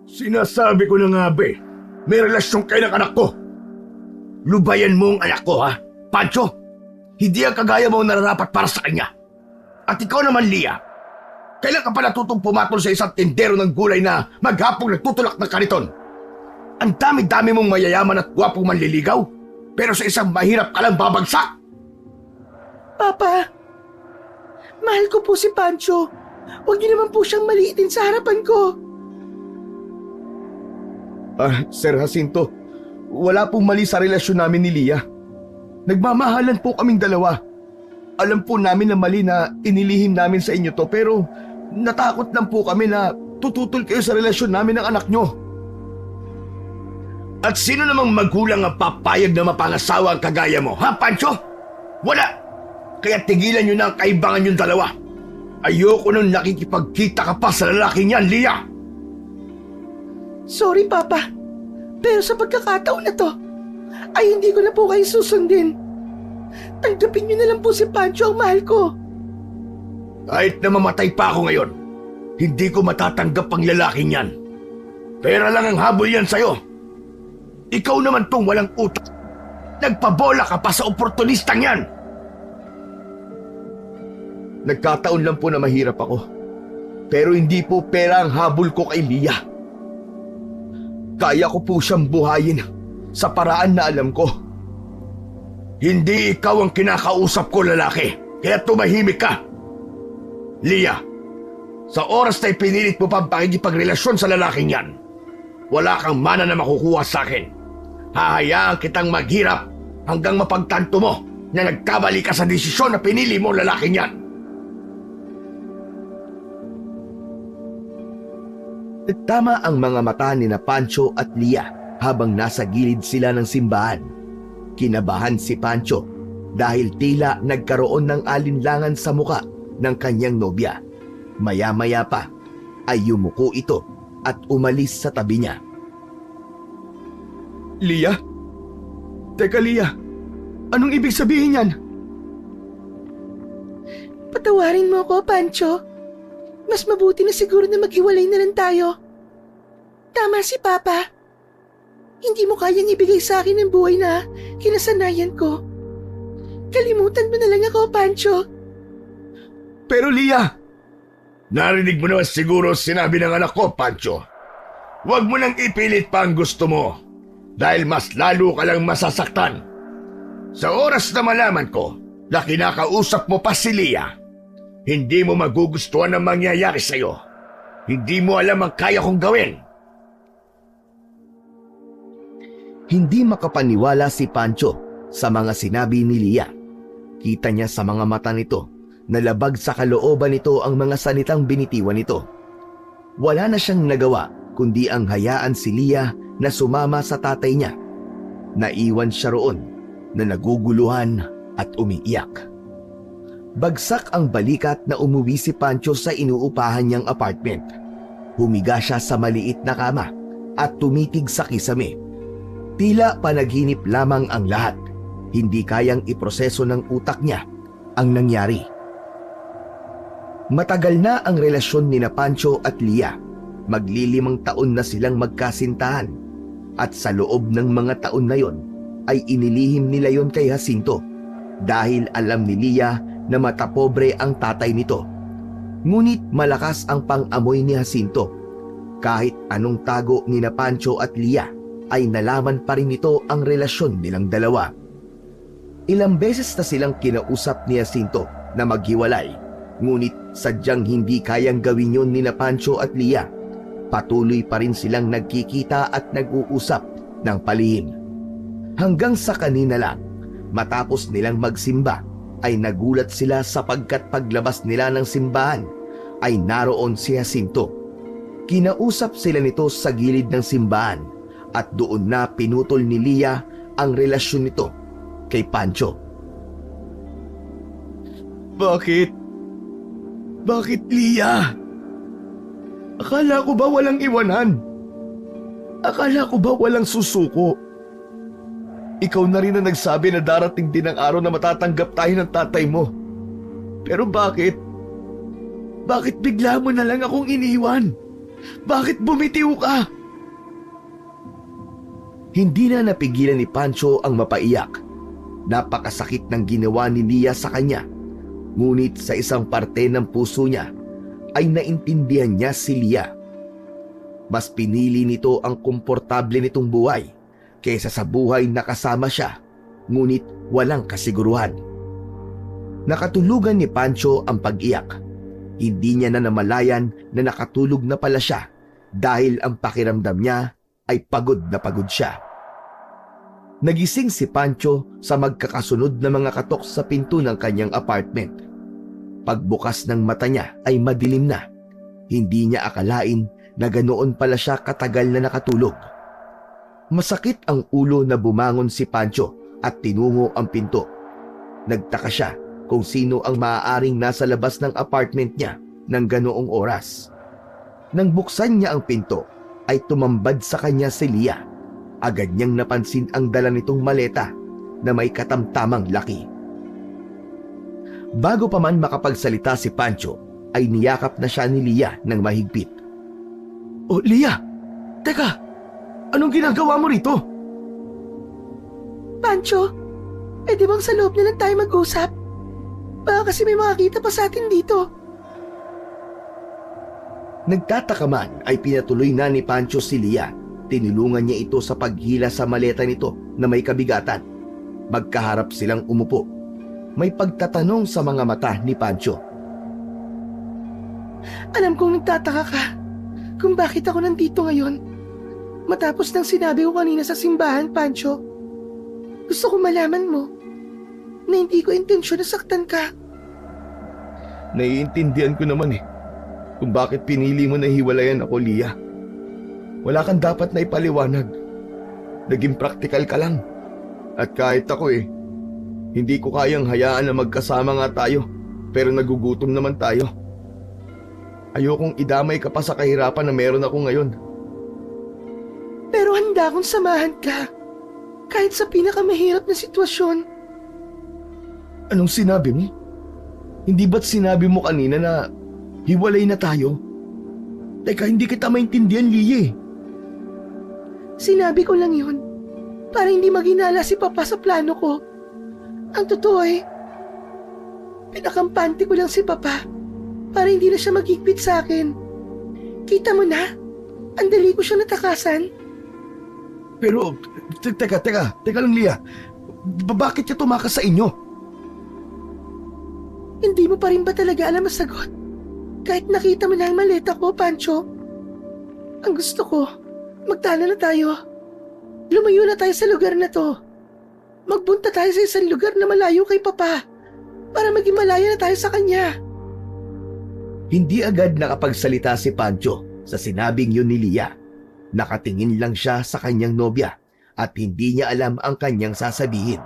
Sinasabi ko na nga ba may relasyon kayo ng anak ko. Lubayan mo ang anak ko, ha? Pancho, hindi ang kagaya mo nararapat para sa kanya. At ikaw naman, Lia, kailan ka pa natutong pumatol sa isang tindero ng gulay na maghapong nagtutulak ng kariton? Ang dami-dami mong mayayaman at gwapong manliligaw, pero sa isang mahirap ka lang babagsak. Papa, mahal ko po si Pancho. Huwag niyo naman po siyang maliitin sa harapan ko. Sir Jacinto, wala pong mali sa relasyon namin ni Lia. Nagmamahalan po kaming dalawa. Alam po namin na mali na inilihim namin sa inyo to, pero natakot lang po kami na tututol kayo sa relasyon namin ng anak nyo. At sino namang magulang ang papayag na mapangasawa ang kagaya mo, ha, Pancho? Wala! Kaya tigilan nyo na ang kaibangan yung dalawa. Ayoko nung nakikipagkita ka pa sa lalaking yan, Lia! Sorry, Papa. Pero sa pagkakataon na to, ay hindi ko na po kayo susundin. Tanggapin niyo na lang po si Pancho ang mahal ko. Kahit na mamatay pa ako ngayon, hindi ko matatanggap ang lalaking yan. Pera lang ang habol yan sa'yo. Ikaw naman tong walang utak. Nagpabola ka pa sa oportunistang yan. Nagkataon lang po na mahirap ako. Pero hindi po pera ang habol ko kay Lia. Kaya ko po siyang buhayin sa paraan na alam ko. Hindi ikaw ang kinakausap ko, lalaki. Kaya tumahimik ka. Lia, sa oras na ipinilit mo pa ang pakikipagrelasyon sa lalaking yan, wala kang mana na makukuha sa akin. Hahayaan kitang maghirap hanggang mapagtanto mo na nagkamali ka sa desisyon na pinili mo, lalaking yan. Tama ang mga mata ni na Pancho at Lia habang nasa gilid sila ng simbahan. Kinabahan si Pancho dahil tila nagkaroon ng alinlangan sa muka ng kanyang nobya. Maya-maya pa ay yumuko ito at umalis sa tabi niya. Lia? Teka, Lia. Anong ibig sabihin yan? Patawarin mo ako, Pancho. Mas mabuti na siguro na maghiwalay na lang tayo. Tama si Papa. Hindi mo kayang ibigay sa akin ang buhay na kinasanayan ko. Kalimutan mo na lang ako, Pancho. Pero Lia, narinig mo naman siguro sinabi ng anak ko, Pancho. Huwag mo nang ipilit pa ang gusto mo dahil mas lalo ka lang masasaktan. Sa oras na malaman ko na kinakausap mo pa si Lia, hindi mo magugustuhan ang mangyayari sa'yo. Hindi mo alam ang kaya kong gawin. Hindi makapaniwala si Pancho sa mga sinabi ni Lia. Kita niya sa mga mata nito na labag sa kalooban nito ang mga salitang binitiwan nito. Wala na siyang nagawa kundi ang hayaan si Lia na sumama sa tatay niya. Naiwan siya roon na naguguluhan at umiiyak. Bagsak ang balikat na umuwi si Pancho sa inuupahan niyang apartment. Humiga siya sa maliit na kama at tumitig sa kisame. Tila panaginip lamang ang lahat. Hindi kayang iproseso ng utak niya ang nangyari. Matagal na ang relasyon ni na Pancho at Lia. Maglilimang taon na silang magkasintahan. At sa loob ng mga taon na yon ay inilihim nila yon kay Jacinto dahil alam ni Lia na matapobre ang tatay nito. Ngunit malakas ang pang-amoy ni Jacinto. Kahit anong tago ni na Pancho at Lia, ay nalaman pa rin nito ang relasyon nilang dalawa. Ilang beses na silang kinausap ni Jacinto na maghiwalay, ngunit sadyang hindi kayang gawin yun ni na Pancho at Lia. Patuloy pa rin silang nagkikita at nag-uusap ng palihim. Hanggang sa kanina lang, matapos nilang magsimba, ay nagulat sila sapagkat paglabas nila ng simbahan ay naroon si Jacinto. Kinausap sila nito sa gilid ng simbahan at doon na pinutol ni Lia ang relasyon nito kay Pancho. Bakit? Bakit, Lia? Akala ko ba walang iwanan? Akala ko ba walang susuko? Ikaw na rin ang nagsabi na darating din ang araw na matatanggap tayo ng tatay mo. Pero bakit? Bakit bigla mo na lang akong iniwan? Bakit bumitiw ka? Hindi na napigilan ni Pancho ang mapaiyak. Napakasakit ng ginawa ni Lia sa kanya. Ngunit sa isang parte ng puso niya ay naintindihan niya si Lia. Mas pinili nito ang komportable nitong buhay kaysa sa buhay na kasama siya, ngunit walang kasiguruhan. Nakatulugan ni Pancho ang pag-iyak. Hindi niya na namalayan na nakatulog na pala siya dahil ang pakiramdam niya ay pagod na pagod siya. Nagising si Pancho sa magkakasunod na mga katok sa pinto ng kanyang apartment. Pagbukas ng mata niya ay madilim na. Hindi niya akalain na ganoon pala siya katagal na nakatulog. Masakit ang ulo na bumangon si Pancho at tinungo ang pinto. Nagtaka siya kung sino ang maaaring nasa labas ng apartment niya ng ganoong oras. Nang buksan niya ang pinto, ay tumambad sa kanya si Lia. Agad niyang napansin ang dala nitong maleta na may katamtamang laki. Bago pa man makapagsalita si Pancho, ay niyakap na siya ni Lia ng mahigpit. "Oh, Lia! Teka! Anong ginagawa mo rito?" Pancho, pwede bang sa loob na lang tayo mag-usap? Baka kasi may makakita pa sa atin dito. Nagtataka man ay pinatuloy na ni Pancho si Lia. Tinulungan niya ito sa paghila sa maleta nito na may kabigatan. Magkaharap silang umupo. May pagtatanong sa mga mata ni Pancho. Alam kong nagtataka ka kung bakit ako nandito ngayon. Matapos ng sinabi ko kanina sa simbahan, Pancho. Gusto ko malaman mo na hindi ko intensyon na saktan ka. Naiintindihan ko naman kung bakit pinili mo na hiwalayan ako, Lia. Wala kang dapat na ipaliwanag. Naging praktikal ka lang. At kahit ako hindi ko kayang hayaan na magkasama nga tayo, pero nagugutom naman tayo. Ayokong idamay ka pa sa kahirapan na meron ako ngayon. Pero handa akong samahan ka, kahit sa pinakamahirap na sitwasyon. Anong sinabi mo? Hindi ba't sinabi mo kanina na hiwalay na tayo? Teka, hindi kita maintindihan, Lia. Sinabi ko lang yun para hindi maghinala si Papa sa plano ko. Ang totoo pinakampante ko lang si Papa para hindi na siya maghigpit sa akin. Kita mo na, ang dali ko siya natakasan. Pero, teka lang, Lia. Bakit niya tumakas sa inyo? Hindi mo pa rin ba talaga alam ang sagot? Kahit nakita mo na ang maleta ko, Pancho. Ang gusto ko, magtana na tayo. Lumayo na tayo sa lugar na to. Magpunta tayo sa isang lugar na malayo kay Papa para maging malaya na tayo sa kanya. Hindi agad nakapagsalita si Pancho sa sinabing yun ni Lia. Nakatingin lang siya sa kanyang nobya at hindi niya alam ang kanyang sasabihin.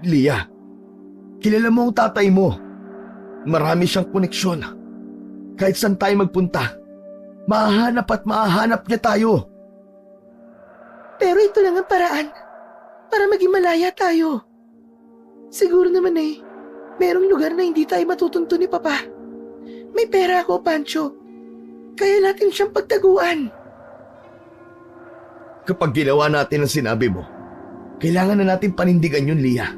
Lia, kilala mo ang tatay mo. Marami siyang koneksyon. Kahit saan tayo magpunta, mahahanap at mahahanap niya tayo. Pero ito lang ang paraan para maging malaya tayo. Siguro naman merong lugar na hindi tayo matutunto ni Papa. May pera ako, Pancho. Kaya natin siyang pagtaguan. Kapag ginawa natin ang sinabi mo, kailangan na natin panindigan yun, Lia.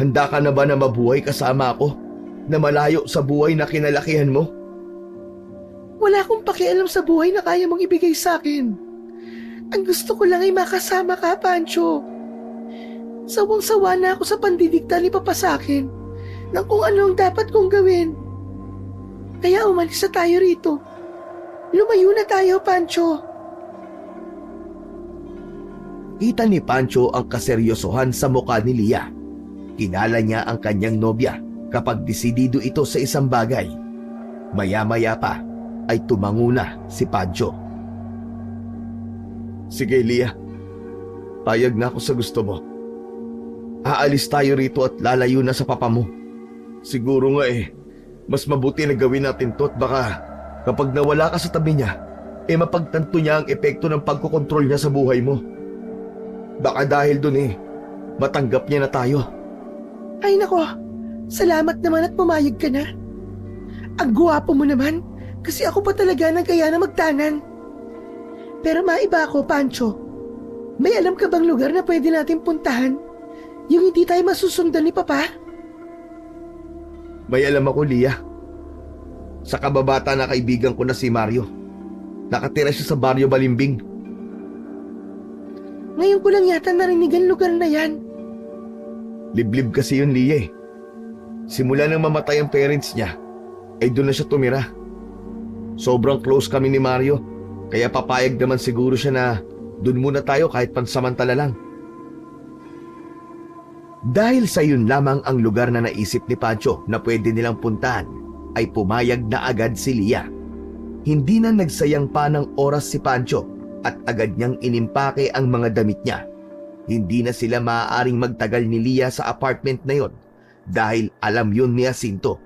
Handa ka na ba na mabuhay kasama ako? Na malayo sa buhay na kinalakihan mo? Wala akong pakialam sa buhay na kaya mong ibigay sa akin. Ang gusto ko lang ay makasama ka, Pancho. Sawang-sawa na ako sa pandidikta ni Papa sa akin ng kung ano ang dapat kong gawin. Kaya umalis na tayo rito. Lumayo na tayo, Pancho. Kita ni Pancho ang kaseryosohan sa mukha ni Lia. Kinala niya ang kanyang nobya kapag desidido ito sa isang bagay. Maya-maya pa ay tumango na si Pancho. Sige, Lia. Payag na ako sa gusto mo. Aalis tayo rito at lalayo na sa papa mo. Siguro nga mas mabuti na gawin natin to at baka kapag nawala ka sa tabi niya, mapagtanto niya ang epekto ng pagkokontrol niya sa buhay mo. Baka dahil dun matanggap niya na tayo. Ay nako, salamat naman at pumayag ka na. Ang guwapo mo naman, kasi ako pa talaga nagkaya na magtanan. Pero maiba ako, Pancho. May alam ka bang lugar na pwede natin puntahan? Yung hindi tayo masusundan ni Papa? May alam ako, Lia. Sa kababata na kaibigan ko na si Mario. Nakatira siya sa Barrio Balimbing. Ngayon ko lang yata narinig ang lugar na yan. Liblib kasi yun, Lia eh. Simula nang mamatay ang parents niya, ay doon na siya tumira. Sobrang close kami ni Mario, kaya papayag naman siguro siya na doon muna tayo kahit pansamantala lang. Dahil sa yun lamang ang lugar na naisip ni Pancho na pwede nilang puntahan, ay pumayag na agad si Lia. Hindi na nagsayang pa ng oras si Pancho at agad niyang inimpake ang mga damit niya. Hindi na sila maaaring magtagal ni Lia sa apartment na yon dahil alam yun ni Jacinto.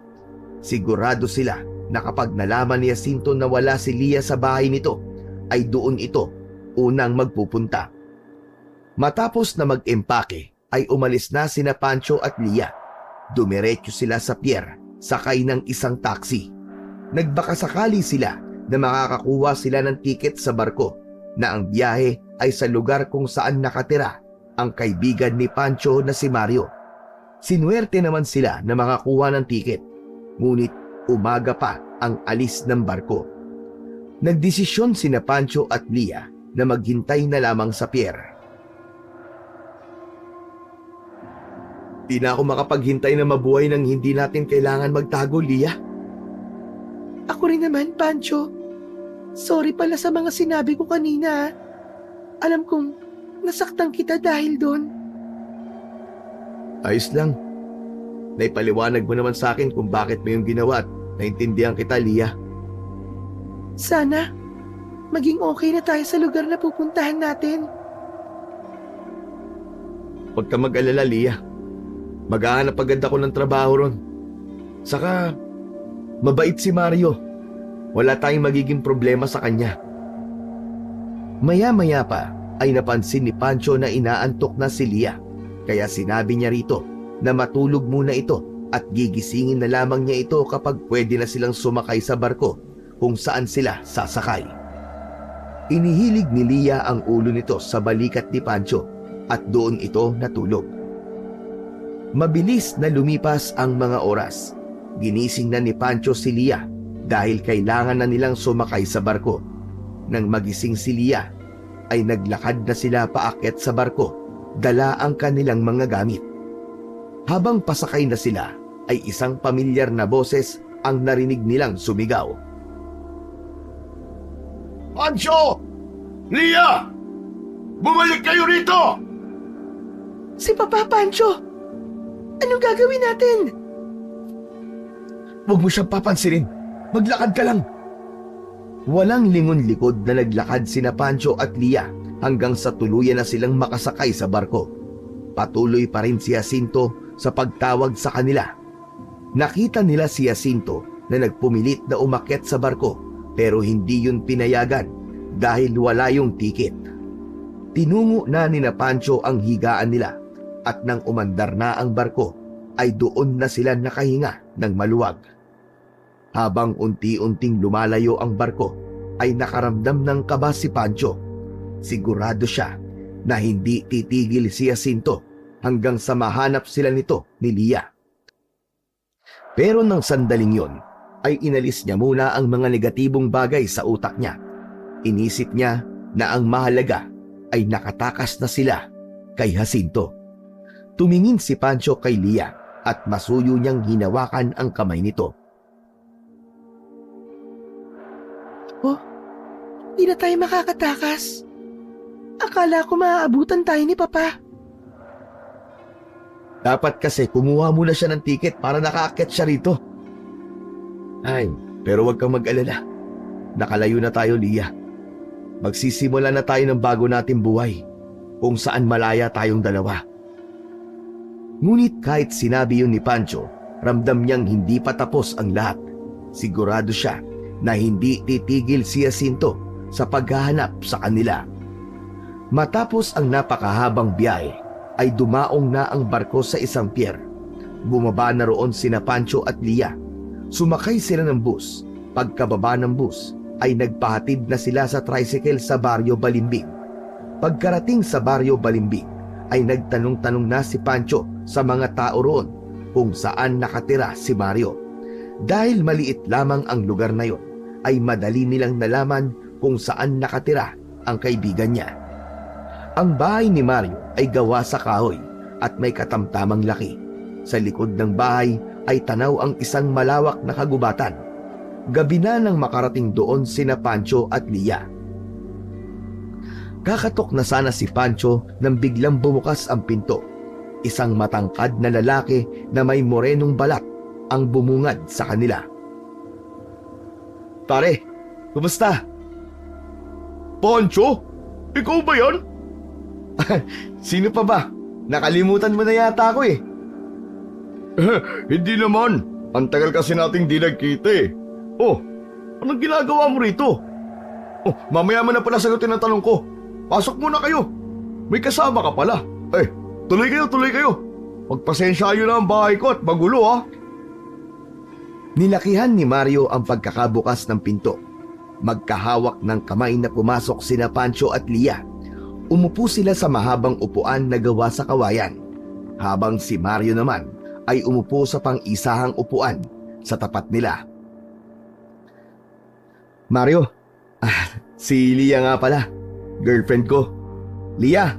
Sigurado sila na kapag nalaman ni Jacinto na wala si Lia sa bahay nito, ay doon ito unang magpupunta. Matapos na mag-empake, ay umalis na sina Pancho at Lia. Dumiretso sila sa pier, sakay ng isang taxi. Nagbakasakali sila na makakakuha sila ng tiket sa barko na ang biyahe ay sa lugar kung saan nakatira ang kaibigan ni Pancho na si Mario. Sinuwerte naman sila na makakuha ng tiket, ngunit umaga pa ang alis ng barko. Nagdesisyon sina Pancho at Lia na maghintay na lamang sa pier. Di na ako makapaghintay na mabuhay nang hindi natin kailangan magtago, Lia. Ako rin naman, Pancho. Sorry pala sa mga sinabi ko kanina. Alam kong nasaktan kita dahil doon. Ayos lang. Naipaliwanag mo naman sa akin kung bakit mo yung ginawa at naintindihan kita, Lia. Sana maging okay na tayo sa lugar na pupuntahan natin. Huwag ka mag-alala, Lia. Maghahanap agad ako ng trabaho ron. Saka, mabait si Mario. Wala tayong magiging problema sa kanya. Maya-maya pa ay napansin ni Pancho na inaantok na si Lia. Kaya sinabi niya rito na matulog muna ito at gigisingin na lamang niya ito kapag pwede na silang sumakay sa barko kung saan sila sasakay. Inihilig ni Lia ang ulo nito sa balikat ni Pancho at doon ito natulog. Mabilis na lumipas ang mga oras. Ginising na ni Pancho si Lia dahil kailangan na nilang sumakay sa barko. Nang magising si Lia, ay naglakad na sila paakyat sa barko, dala ang kanilang mga gamit. Habang pasakay na sila, ay isang pamilyar na boses ang narinig nilang sumigaw. Pancho! Lia! Bumalik kayo rito! Si Papa, Pancho! Anong gagawin natin? Huwag mo siyang papansinin. Maglakad ka lang. Walang lingon-likod na naglakad sina Pancho at Lia hanggang sa tuluyan na silang makasakay sa barko. Patuloy pa rin si Jacinto sa pagtawag sa kanila. Nakita nila si Jacinto na nagpumilit na umakyat sa barko pero hindi yun pinayagan dahil wala yung tiket. Tinungo na ni Pancho ang higaan nila at nang umandar na ang barko ay doon na sila nakahinga ng maluwag. Habang unti-unting lumalayo ang barko ay nakaramdam ng kaba si Pancho. Sigurado siya na hindi titigil si Jacinto hanggang sa mahanap sila nito ni Lia. Pero nang sandaling yon ay inalis niya muna ang mga negatibong bagay sa utak niya. Inisip niya na ang mahalaga ay nakatakas na sila kay Jacinto. Tumingin si Pancho kay Lia at masuyo niyang hinawakan ang kamay nito. Oh, di na tayo makakatakas. Akala ko maaabutan tayo ni Papa. Dapat kasi kumuha muna siya ng tiket para nakaakyat siya rito. Ay, pero huwag kang mag-alala. Nakalayo na tayo, Lia. Magsisimula na tayo ng bago nating buhay kung saan malaya tayong dalawa. Ngunit kahit sinabi yun ni Pancho, ramdam niyang hindi pa tapos ang lahat. Sigurado siya na hindi titigil si Jacinto sa paghahanap sa kanila. Matapos ang napakahabang biyahe, ay dumaong na ang barko sa isang pier. Bumaba na roon sina Pancho at Lia. Sumakay sila ng bus. Pagkababa ng bus, ay nagpahatid na sila sa tricycle sa Barrio Balimbing. Pagkarating sa baryo Balimbing ay nagtanong-tanong na si Pancho sa mga tao roon kung saan nakatira si Mario. Dahil maliit lamang ang lugar na yon, ay madali nilang nalaman kung saan nakatira ang kaibigan niya. Ang bahay ni Mario ay gawa sa kahoy at may katamtamang laki. Sa likod ng bahay ay tanaw ang isang malawak na kagubatan. Gabi na nang makarating doon sina Pancho at Lia. Kakatok na sana si Pancho nang biglang bumukas ang pinto. Isang matangkad na lalaki na may morenong balat ang bumungad sa kanila. "Pare, kumusta?" Pancho? Ikaw ba yan? "Sino pa ba? Nakalimutan mo na yata ako eh." Hindi naman. Ang tagal kasi nating di nagkita eh. Oh, anong ginagawa mo rito? Oh, mamaya mo na pala sagutin ang tanong ko. Pasok muna kayo. May kasama ka pala. Tuloy kayo, tuloy kayo. Magpasensyayo na ang bahay ko at magulo ha. Nilakihan ni Mario ang pagkakabukas ng pinto. Magkahawak ng kamay na pumasok sina Pancho at Lia. Umupo sila sa mahabang upuan na gawa sa kawayan, habang si Mario naman ay umupo sa pang-isahang upuan sa tapat nila. "Mario, si Lia nga pala, girlfriend ko." "Lia,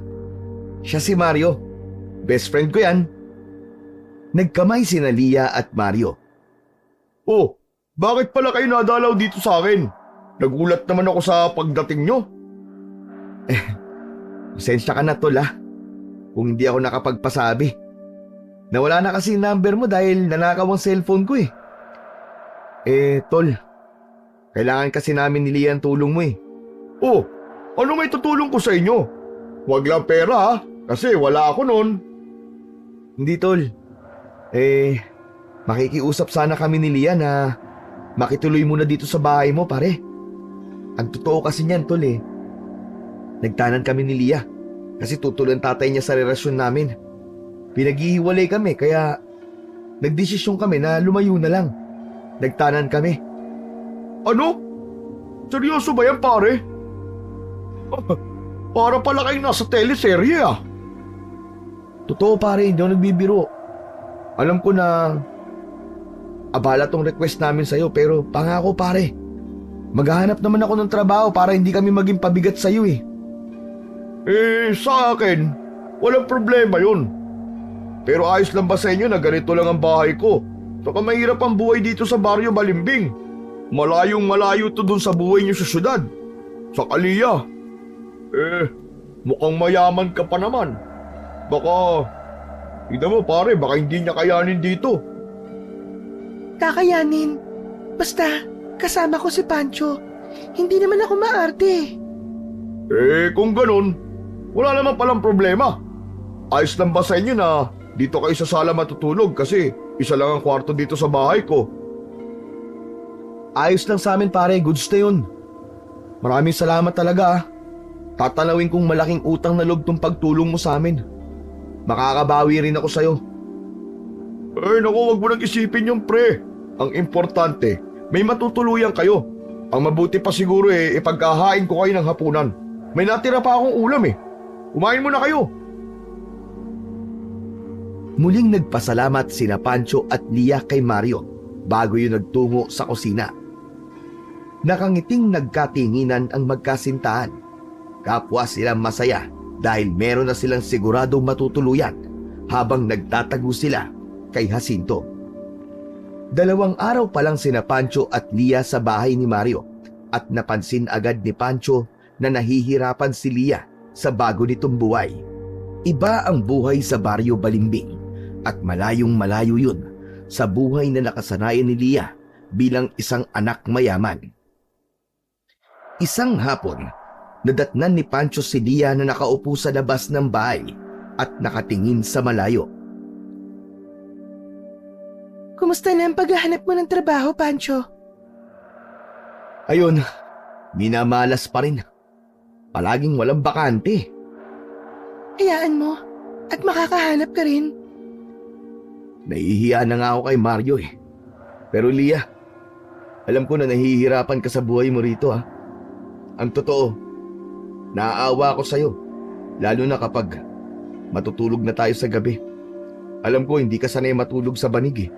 siya si Mario. Best friend ko yan." Nagkamay sina Lia at Mario. Oh, bakit pala kayo nadalaw dito sa akin? Nagulat naman ako sa pagdating nyo. Pasensya ka na, tol kung hindi ako nakapagpasabi. Nawala na kasi yung number mo dahil nanakaw ang cellphone ko eh. Tol, kailangan kasi namin ni Lia ang tulong mo eh. Oh, ano may tutulong ko sa inyo? Huwag lang pera ha, kasi wala ako nun. Hindi, tol. Makikiusap sana kami ni Lia na makituloy muna dito sa bahay mo, pare. Ang totoo kasi niyan, tol nagtanan kami ni Lia kasi tutol ang tatay niya sa relasyon namin. Pinaghihiwalay kami kaya nagdesisyon kami na lumayo na lang. Nagtanan kami. Ano? Seryoso ba yan, pare? Para pala kayo nasa teleserye ah. Totoo, pare, hindi ako nagbibiro. Alam ko na abala tong request namin sa'yo pero pangako, pare, maghahanap naman ako ng trabaho para hindi kami maging pabigat sa'yo eh. Sa akin, walang problema yun. Pero ayos lang ba sa inyo na ganito lang ang bahay ko? Saka mahirap ang buhay dito sa baryo Balimbing. Malayong malayo to dun sa buhay niyo sa syudad. Sa Lia. Mukhang mayaman ka pa naman. Baka, tignan mo pare, baka hindi niya kayanin dito. Kakayanin. Basta, kasama ko si Pancho. Hindi naman ako maarte. Kung ganun, wala naman palang problema. Ayos lang ba sa inyo na dito kayo sa sala matutulog kasi isa lang ang kwarto dito sa bahay ko? Ayos lang sa amin, pare, goods na yun. Maraming salamat talaga Tatanawin kong malaking utang na loob tong pagtulong mo sa amin. Makakabawi rin ako sa'yo. Naku, wag mo nang isipin yung pre. Ang importante, may matutuluyan kayo. Ang mabuti pa siguro ipagkahain ko kayo ng hapunan. May natira pa akong ulam Kumain mo na kayo. Muling nagpasalamat sina Pancho at Lia kay Mario bago yun nagtungo sa kusina. Nakangiting nagkatinginan ang magkasintahan. Kapwa silang masaya dahil meron na silang siguradong matutuluyan habang nagtatago sila kay Jacinto. 2 araw pa lang sina Pancho at Lia sa bahay ni Mario at napansin agad ni Pancho na nahihirapan si Lia sa bago nitong buhay. Iba ang buhay sa baryo Balimbing at malayong malayo yun sa buhay na nakasanayan ni Lia bilang isang anak mayaman. Isang hapon, nadatnan ni Pancho si Lia na nakaupo sa labas ng bahay at nakatingin sa malayo. Kumusta na ang paghahanap mo ng trabaho, Pancho? Ayun, minamalas pa rin. Palaging walang bakante. Hayaan mo at makakahanap ka rin. Nahihiya na nga ako kay Mario Pero Lia, alam ko na nahihirapan ka sa buhay mo rito Ang totoo, naaawa ako sa'yo Lalo na kapag matutulog na tayo sa gabi. Alam ko hindi ka sanay matulog sa banig eh.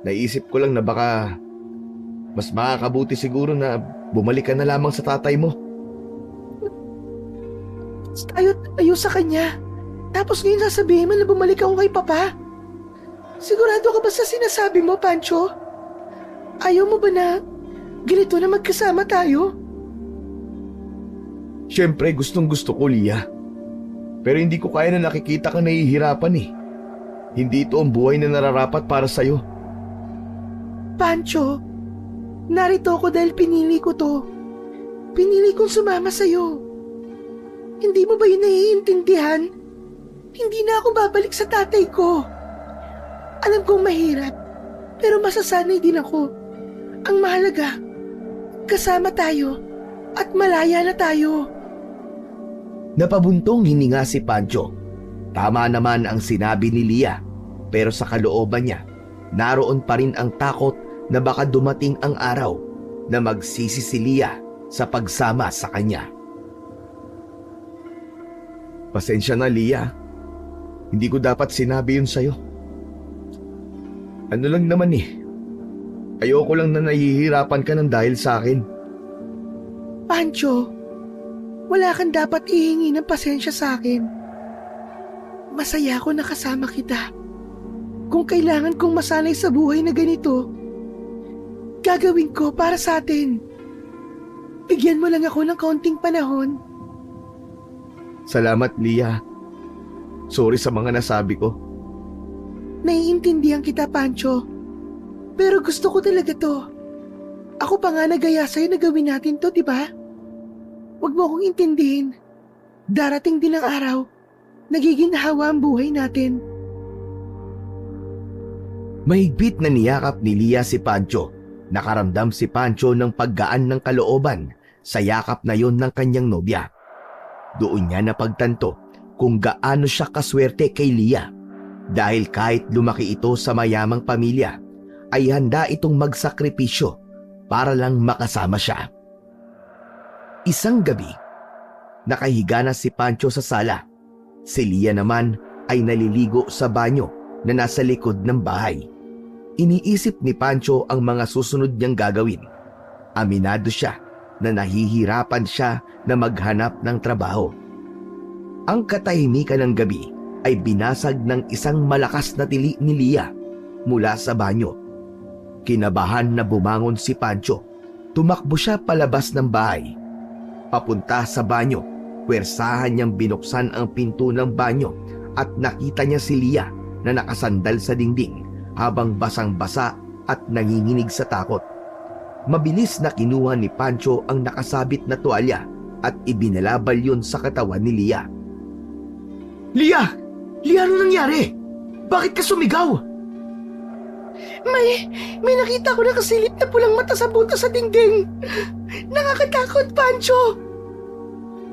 Naisip ko lang na baka mas makakabuti siguro na bumalik ka na lamang sa tatay mo. Tayo sa kanya. Tapos ngayon sasabihin mo na bumalik ako kay Papa. Sigurado ka ba sa sinasabi mo, Pancho? Ayaw mo ba na ganito na magkasama tayo? Siyempre gustong gusto ko, Lia. Pero hindi ko kaya na nakikita ka nahihirapan eh. Hindi ito ang buhay na nararapat para sa'yo. Pancho, narito ako dahil pinili ko to. Pinili kong sumama sa'yo. Hindi mo ba yun naiintindihan? Hindi na ako babalik sa tatay ko. Alam kong mahirap, pero masasanay din ako. Ang mahalaga, kasama tayo at malaya na tayo. Napabuntong hininga si Pancho. Tama naman ang sinabi ni Lia, pero sa kalooban niya, naroon pa rin ang takot na baka dumating ang araw na magsisi si Lia sa pagsama sa kanya. Pasensya na, Lia. Hindi ko dapat sinabi yun sa'yo. Ano lang naman eh. Ayoko lang na nahihirapan ka ng dahil sa akin. Pancho, wala kang dapat ihingi ng pasensya sa akin. Masaya ako na kasama kita. Kung kailangan kong masanay sa buhay na ganito, gagawin ko para sa atin. Bigyan mo lang ako ng kaunting panahon. Salamat, Lia. Sorry sa mga nasabi ko. Naiintindihan kita, Pancho. Pero gusto ko talaga to. Ako pa nga nagaya sa'yo na gawin natin to, di ba? Huwag mo akong intindihin. Darating din ang araw, nagiging hawa ang buhay natin. Mahigpit na niyakap ni Lia si Pancho. Nakaramdam si Pancho ng paggaan ng kalooban sa yakap na yon ng kanyang nobya. Doon niya napagtanto kung gaano siya kaswerte kay Lia dahil kahit lumaki ito sa mayamang pamilya ay handa itong magsakripisyo para lang makasama siya. Isang gabi, nakahiga na si Pancho sa sala. Si Lia naman ay naliligo sa banyo na nasa likod ng bahay. Iniisip ni Pancho ang mga susunod niyang gagawin. Aminado siya na nahihirapan siya na maghanap ng trabaho. Ang katahimikan ng gabi ay binasag ng isang malakas na tili ni Lia mula sa banyo. Kinabahan na bumangon si Pancho. Tumakbo siya palabas ng bahay. Papunta sa banyo, puwersahan niyang binuksan ang pinto ng banyo at nakita niya si Lia na nakasandal sa dingding habang basang-basa at nanginginig sa takot. Mabilis na kinuha ni Pancho ang nakasabit na tuwalya at ibinalabal yun sa katawan ni Lia. Lia! Lia, ano nangyari? Bakit ka sumigaw? May nakita ko na kasilip na pulang mata sa butas sa dingding. Nakakatakot, Pancho.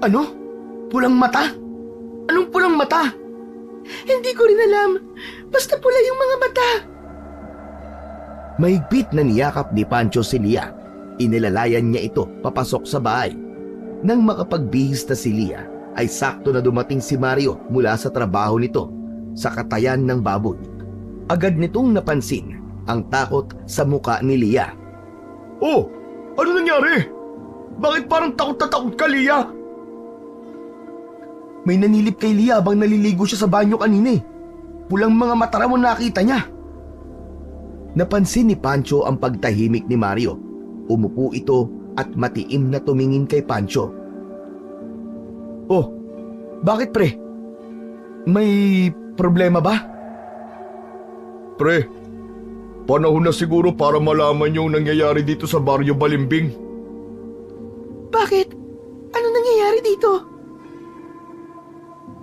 Ano? Pulang mata? Anong pulang mata? Hindi ko rin alam. Basta pula yung mga mata. Mahigpit na niyakap ni Pancho si Lia. Inilalayan niya ito papasok sa bahay. Nang makapagbihis na si Lia, ay sakto na dumating si Mario mula sa trabaho nito sa katayan ng baboy. Agad nitong napansin ang takot sa muka ni Lia. Oh, ano nangyari? Bakit parang takot na takot ka, Lia? May nanilip kay Lia habang naliligo siya sa banyo kanina eh. Pulang mga mata raw nakita niya. Napansin ni Pancho ang pagtahimik ni Mario. Umupo ito at matiim na tumingin kay Pancho. Oh, bakit pre? May problema ba? Pre, panahon na siguro para malaman yung nangyayari dito sa Baryo Balimbing. Bakit? Ano nangyayari dito?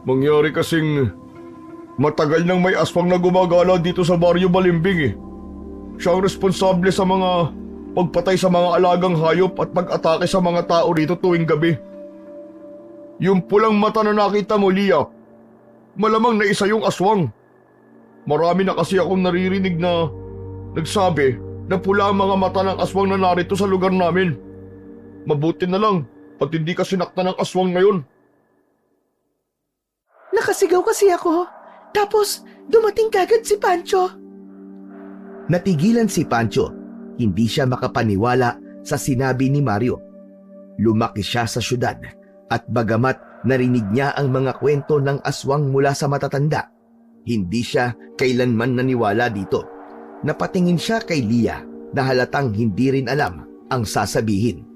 Mangyari kasing matagal nang may aswang na gumagala dito sa Baryo Balimbing eh. Siya ang responsable sa mga pagpatay sa mga alagang hayop at pag-atake sa mga tao rito tuwing gabi. Yung pulang mata na nakita mo, Lia, malamang na isa yung aswang. Marami na kasi akong naririnig na nagsabi na pula ang mga mata ng aswang na narito sa lugar namin. Mabuti na lang at hindi ka sinaktan ng aswang ngayon. Nakasigaw kasi ako. Tapos dumating kagad si Pancho. Natigilan si Pancho. Hindi siya makapaniwala sa sinabi ni Mario. Lumaki siya sa syudad at bagamat narinig niya ang mga kwento ng aswang mula sa matatanda, hindi siya kailanman naniwala dito. Napatingin siya kay Lia na halatang hindi rin alam ang sasabihin.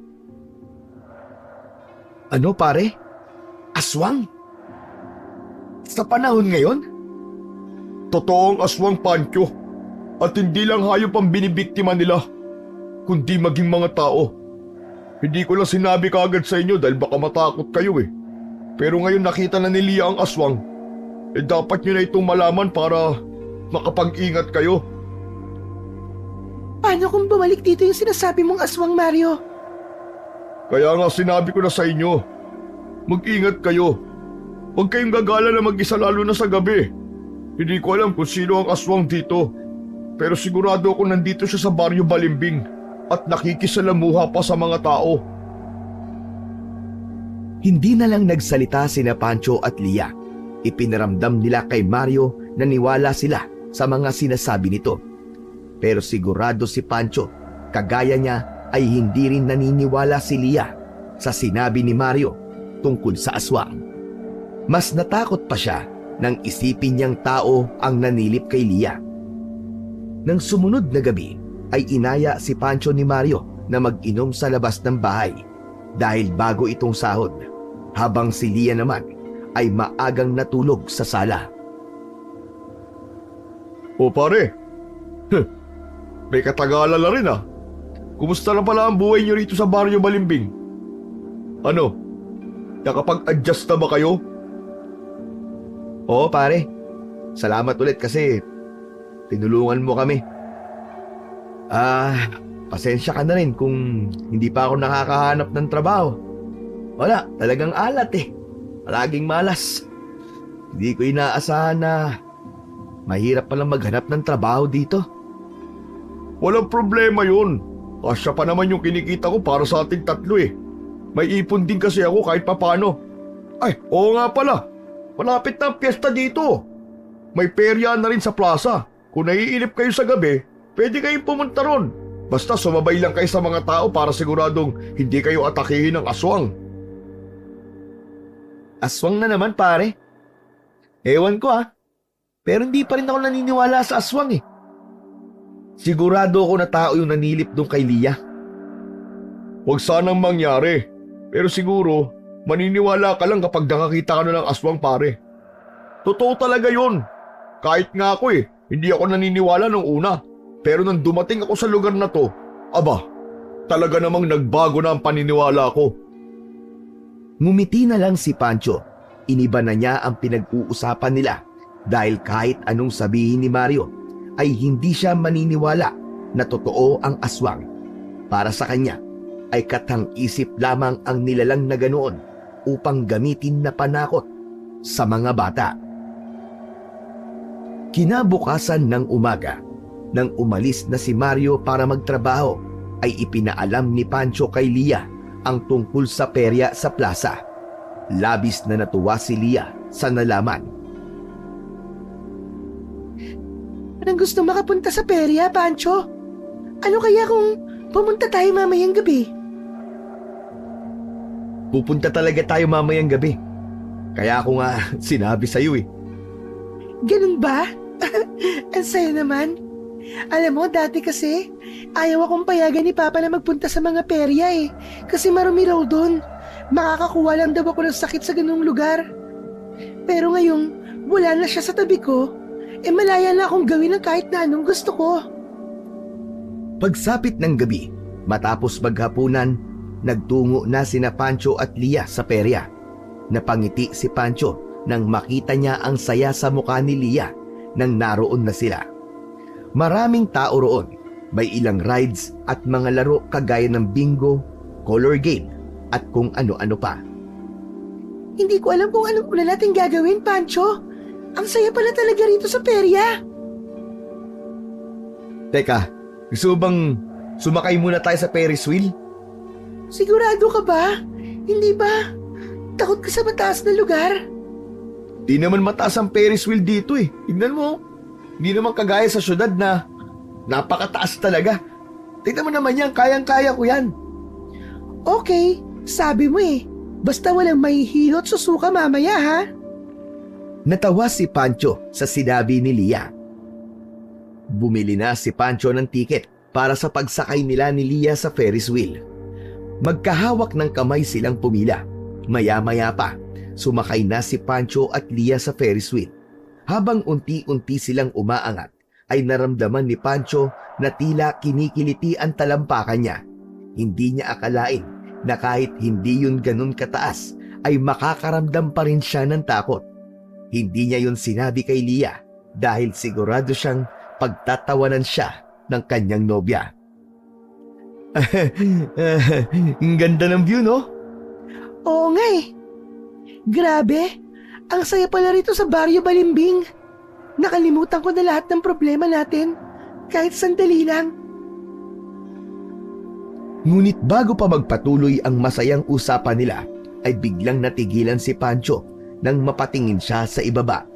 Ano pare? Aswang? Sa panahon ngayon? Totoong aswang, Pancho. At hindi lang hayop ang binibiktima nila, kundi maging mga tao. Hindi ko lang sinabi kaagad sa inyo dahil baka matakot kayo eh. Pero ngayon nakita na ni Lia ang aswang. Dapat nyo na itong malaman para makapag-ingat kayo. Paano kung bumalik dito yung sinasabi mong aswang, Mario? Kaya nga sinabi ko na sa inyo, mag-ingat kayo. Huwag kayong gagala na mag-isa lalo na sa gabi. Hindi ko alam kung sino ang aswang dito. Pero sigurado ako nandito siya sa Baryo Balimbing at nakikisalamuha pa sa mga tao. Hindi na lang nagsalita sina Pancho at Lia. Ipinaramdam nila kay Mario na niwala sila sa mga sinasabi nito. Pero sigurado si Pancho, kagaya niya ay hindi rin naniniwala si Lia sa sinabi ni Mario tungkol sa aswang. Mas natakot pa siya nang isipin niyang tao ang nanilip kay Lia. Nang sumunod na gabi ay inaya si Pancho ni Mario na mag-inom sa labas ng bahay dahil bago itong sahod, habang si Lia naman ay maagang natulog sa sala. O pare, may katagalan na rin ah. Kumusta na pala ang buhay niyo rito sa Baryo Balimbing? Ano, nakapag-adjust na ba kayo? Oo pare, salamat ulit kasi tinulungan mo kami. Pasensya ka na rin kung hindi pa ako nakakahanap ng trabaho. Wala, talagang alat eh. Palaging malas. Hindi ko inaasahan na mahirap palang maghanap ng trabaho dito. Walang problema yun. Kasya pa naman yung kinikita ko para sa ating tatlo eh. May ipon din kasi ako kahit papano. Ay, oo nga pala. Malapit na ang piyesta dito. May perya na rin sa plaza. Kung naiinip kayo sa gabi, pwede kayong pumunta ron. Basta sumabay lang kayo sa mga tao para siguradong hindi kayo atakihin ng aswang. Aswang na naman pare. Ewan ko pero hindi pa rin ako naniniwala sa aswang eh. Sigurado ako na tao yung nanilip doon kay Lia. Huwag sanang mangyari. Pero siguro, maniniwala ka lang kapag nakakita ka na ng aswang pare. Totoo talaga yun. Kahit nga ako hindi ako naniniwala nung una. Pero nang dumating ako sa lugar na to, aba, talaga namang nagbago na ang paniniwala ko. Ngumiti na lang si Pancho. Iniba na niya ang pinag-uusapan nila dahil kahit anong sabihin ni Mario ay hindi siya maniniwala na totoo ang aswang. Para sa kanya ay katang-isip lamang ang nilalang na ganoon upang gamitin na panakot sa mga bata. Kinabukasan ng umaga, nang umalis na si Mario para magtrabaho, ay ipinaalam ni Pancho kay Lia ang tungkol sa perya sa plaza. Labis na natuwa si Lia sa nalaman. Parang gusto makapunta sa perya, Pancho. Ano kaya kung pumunta tayo mamayang gabi? Pupunta talaga tayo mamayang gabi. Kaya ako nga sinabi sa'yo eh. Ganun ba? Ang saya naman. Alam mo, dati kasi, ayaw akong payagan ni Papa na magpunta sa mga perya eh. Kasi marumi raw doon. Makakakuha lang daw ako ng sakit sa ganung lugar. Pero ngayong wala na siya sa tabi ko, malaya na akong gawin ang kahit na anong gusto ko. Pagsapit ng gabi, matapos maghapunan, nagtungo na sina Pancho at Lia sa perya. Napangiti si Pancho nang makita niya ang saya sa mukha ni Lia nang naroon na sila. Maraming tao roon. May ilang rides at mga laro kagaya ng bingo, color game at kung ano-ano pa. Hindi ko alam kung anong una natin gagawin, Pancho. Ang saya pala talaga rito sa perya. Teka, gusto bang sumakay muna tayo sa Ferris wheel? Sigurado ka ba? Hindi ba? Takot ka sa mataas na lugar? Di naman mataas ang Ferris wheel dito eh. Tignan mo. Hindi naman kagaya sa syudad na napakataas talaga. Tignan mo naman yan, kayang-kaya ko yan. Okay, sabi mo eh. Basta walang mahihilot susuka mamaya ha. Natawa si Pancho sa sinabi ni Lia. Bumili na si Pancho ng tiket para sa pagsakay nila ni Lia sa Ferris wheel. Magkahawak ng kamay silang pumila. Maya-maya pa, sumakay na si Pancho at Lia sa Ferris wheel. Habang unti-unti silang umaangat, ay naramdaman ni Pancho na tila kinikiliti ang talampakan niya. Hindi niya akalain na kahit hindi yun ganun kataas, ay makakaramdam pa rin siya ng takot. Hindi niya yun sinabi kay Lia dahil sigurado siyang pagtatawanan siya ng kanyang nobya. Ang ganda ng view, no? Oo nga eh. Grabe, ang saya pala rito sa Baryo Balimbing. Nakalimutan ko na lahat ng problema natin, kahit sandali lang. Ngunit bago pa magpatuloy ang masayang usapan nila, ay biglang natigilan si Pancho nang mapatingin siya sa ibaba.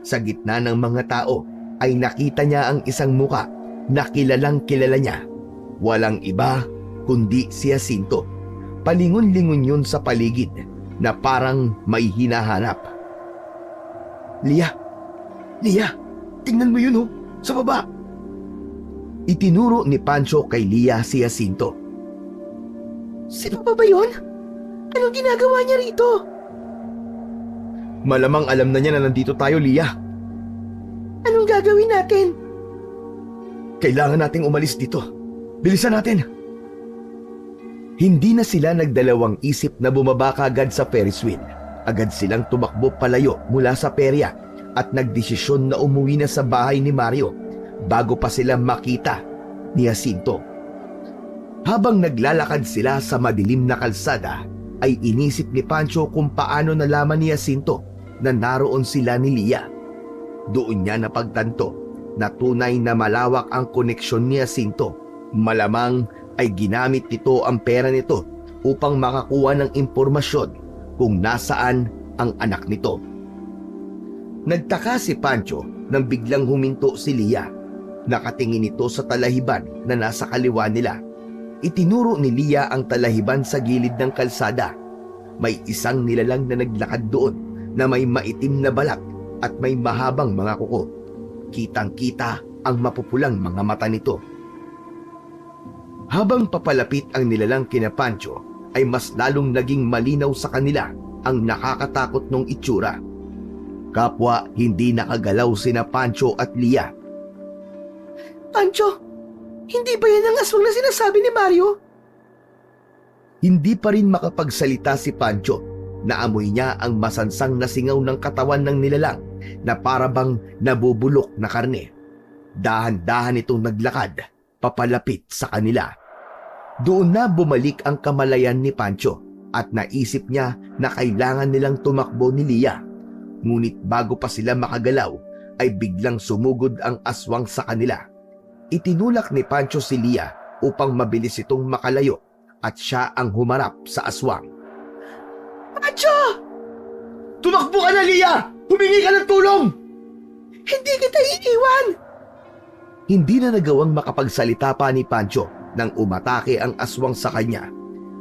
Sa gitna ng mga tao ay nakita niya ang isang muka na kilalang kilala niya. Walang iba kundi si Jacinto. Palingon-lingon yun sa paligid na parang may hinahanap. Lia! Lia! Tingnan mo yun sa baba! Itinuro ni Pancho kay Lia si Jacinto. Si Papa ba yun? Anong ginagawa niya rito? Malamang alam na niya na nandito tayo, Lia. Anong gagawin natin? Kailangan nating umalis dito. Bilisan natin. Hindi na sila nagdalawang isip na bumaba kaagad sa Ferris wheel. Agad silang tumakbo palayo mula sa perya at nagdesisyon na umuwi na sa bahay ni Mario bago pa sila makita ni Jacinto. Habang naglalakad sila sa madilim na kalsada, ay inisip ni Pancho kung paano nalaman ni Jacinto na naroon sila ni Lia. Doon niya napagtanto na tunay na malawak ang koneksyon ni Jacinto. Malamang ay ginamit nito ang pera nito upang makakuha ng impormasyon kung nasaan ang anak nito. Nagtaka si Pancho nang biglang huminto si Lia. Nakatingin ito sa talahiban na nasa kaliwa nila. Itinuro ni Lia ang talahiban sa gilid ng kalsada. May isang nilalang na naglakad doon na may maitim na balat at may mahabang mga kuko. Kitang-kita ang mapupulang mga mata nito. Habang papalapit ang nilalang kina Pancho, ay mas lalong naging malinaw sa kanila ang nakakatakot nung itsura. Kapwa hindi nakagalaw sina Pancho at Lia. Pancho, hindi ba yan ang aswang na sinasabi ni Mario? Hindi pa rin makapagsalita si Pancho. Naamoy niya ang masansang na singaw ng katawan ng nilalang na parabang nabubulok na karne. Dahan-dahan itong naglakad papalapit sa kanila. Doon na bumalik ang kamalayan ni Pancho at naisip niya na kailangan nilang tumakbo ni Lia. Ngunit bago pa sila makagalaw ay biglang sumugod ang aswang sa kanila. Itinulak ni Pancho si Lia upang mabilis itong makalayo at siya ang humarap sa aswang. Pancho! Tumakbo ka na, Lia! Humingi ka ng tulong! Hindi kita iiwan! Hindi na nagawang makapagsalita pa ni Pancho nang umatake ang aswang sa kanya.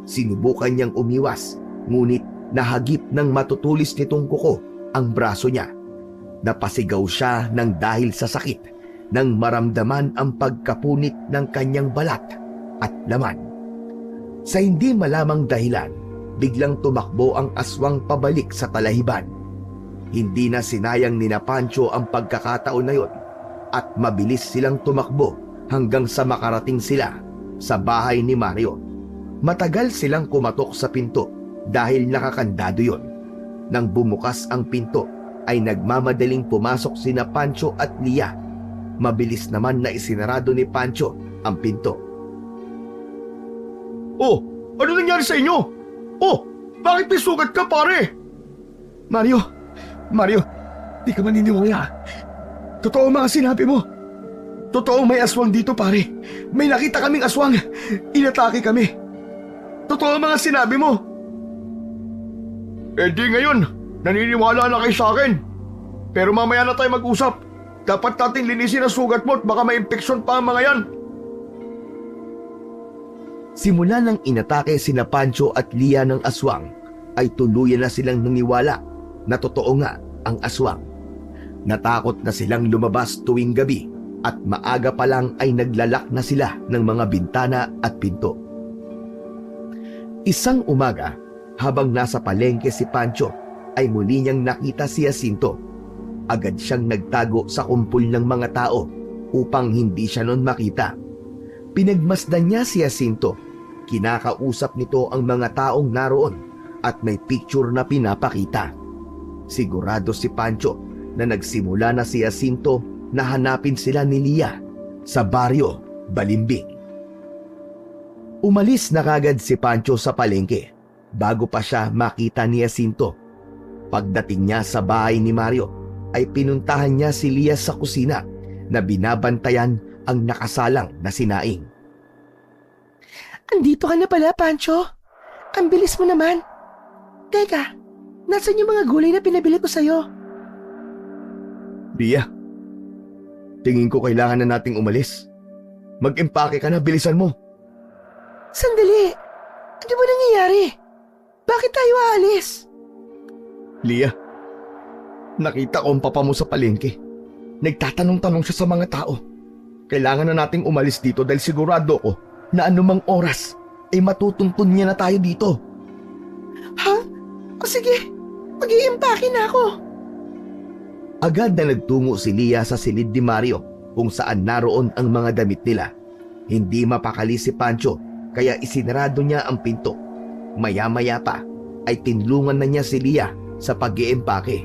Sinubukan niyang umiwas, ngunit nahagip ng matutulis nitong kuko ang braso niya. Napasigaw siya ng dahil sa sakit nang maramdaman ang pagkapunit ng kanyang balat at laman. Sa hindi malamang dahilan, biglang tumakbo ang aswang pabalik sa talahiban. Hindi na sinayang ni na Pancho ang pagkakataon na yon at mabilis silang tumakbo hanggang sa makarating sila sa bahay ni Mario. Matagal silang kumatok sa pinto dahil nakakandado yon. Nang bumukas ang pinto ay nagmamadaling pumasok sina Pancho at Lia. Mabilis naman na isinarado ni Pancho ang pinto. Oh, ano nangyari sa inyo? Oh, bakit may sugat ka, pare? Mario, di ka maniniwala. Totoo mga sinabi mo. Totoo may aswang dito, pare. May nakita kaming aswang. Inatake kami. Totoo mga sinabi mo. Eh di ngayon, naniniwala na kayo sa akin. Pero mamaya na tayo mag-usap. Dapat nating linisin ang sugat mo at baka may impeksyon pa ang mga yan. Simula nang inatake sina Pancho at Lia ng aswang, ay tuluyan na silang naniwala na totoo nga ang aswang. Natakot na silang lumabas tuwing gabi at maaga pa lang ay naglalak na sila ng mga bintana at pinto. Isang umaga, habang nasa palengke si Pancho, ay muli niyang nakita si Jacinto. Agad siyang nagtago sa kumpul ng mga tao upang hindi siya nun makita. Pinagmasdan niya si Jacinto. Kinakausap nito ang mga taong naroon at may picture na pinapakita. Sigurado si Pancho na nagsimula na si Jacinto na hanapin sila ni Lia sa baryo Balimbing. Umalis na kagad si Pancho sa palengke bago pa siya makita ni Jacinto. Pagdating niya sa bahay ni Mario, ay pinuntahan niya si Lia sa kusina na binabantayan ang nakasalang na sinaing. Andito ka na pala, Pancho. Ang bilis mo naman. Teka, nasan yung mga gulay na pinabili ko sa'yo? Lia, tingin ko kailangan na nating umalis. Mag-empake ka na, bilisan mo. Sandali. Ano ba nangyayari? Bakit tayo aalis? Lia, nakita ko ang papa mo sa palengke. Nagtatanong-tanong siya sa mga tao. Kailangan na nating umalis dito dahil sigurado ko na anumang oras ay matutuntun niya na tayo dito. Ha? O sige, mag-iimpake na ako. Agad na nagtungo si Lia sa silid ni Mario kung saan naroon ang mga damit nila. Hindi mapakali si Pancho kaya isinarado niya ang pinto. Maya-maya pa ay tinulungan na niya si Lia sa pag-iimpake.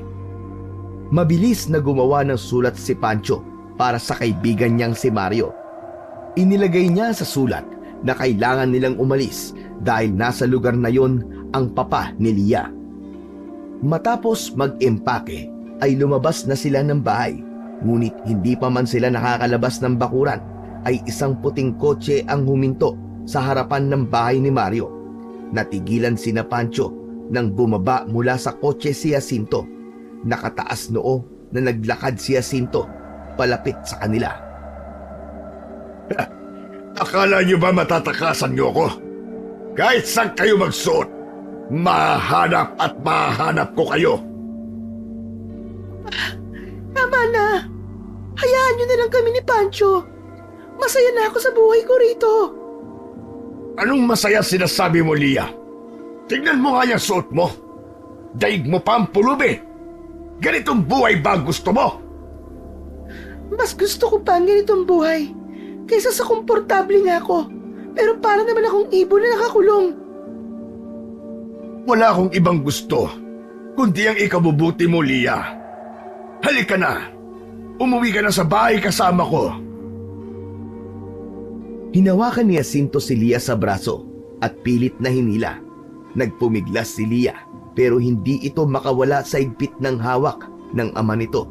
Mabilis na gumawa ng sulat si Pancho para sa kaibigan niyang si Mario. Inilagay niya sa sulat na kailangan nilang umalis dahil nasa lugar na yon ang papa ni Lia. Matapos mag-empake ay lumabas na sila ng bahay, ngunit hindi pa man sila nakakalabas ng bakuran ay isang puting kotse ang huminto sa harapan ng bahay ni Mario. Natigilan sina Pancho nang bumaba mula sa kotse si Jacinto. Nakataas noo na naglakad si Jacinto palapit sa kanila. Akala niyo ba matatakasan niyo ako? Kahit saan kayo magsuot, mahanap at mahanap ko kayo. Tama na. Hayaan niyo na lang kami ni Pancho. Masaya na ako sa buhay ko rito. Anong masaya sinasabi mo, Lia? Tignan mo nga yung suot mo. Daig mo pa ang pulubi. Ganitong buhay ba gusto mo? Mas gusto ko pa ang ganitong buhay kaysa sa komportable nga ako. Pero para naman akong ibon na nakakulong. Wala akong ibang gusto, kundi ang ikabubuti mo, Lia. Halika na. Umuwi ka na sa bahay kasama ko. Hinawakan ni Jacinto si Lia sa braso at pilit na hinila. Nagpumiglas si Lia pero hindi ito makawala sa higpit ng hawak ng ama nito.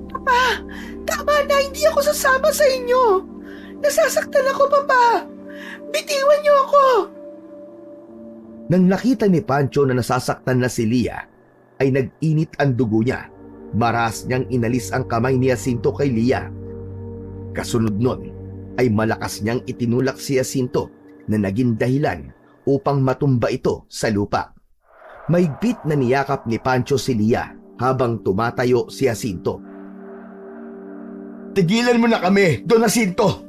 Papa, tama na, hindi ako sasama sa inyo. Nasasaktan ako, Papa. Bitiwan niyo ako. Nang nakita ni Pancho na nasasaktan na si Lia, ay nag-init ang dugo niya. Maras niyang inalis ang kamay ni Jacinto kay Lia. Kasunod nun, ay malakas niyang itinulak si Jacinto na naging dahilan upang matumba ito sa lupa. Mahigpit na niyakap ni Pancho si Lia habang tumatayo si Jacinto. Tigilan mo na kami, Don Jacinto.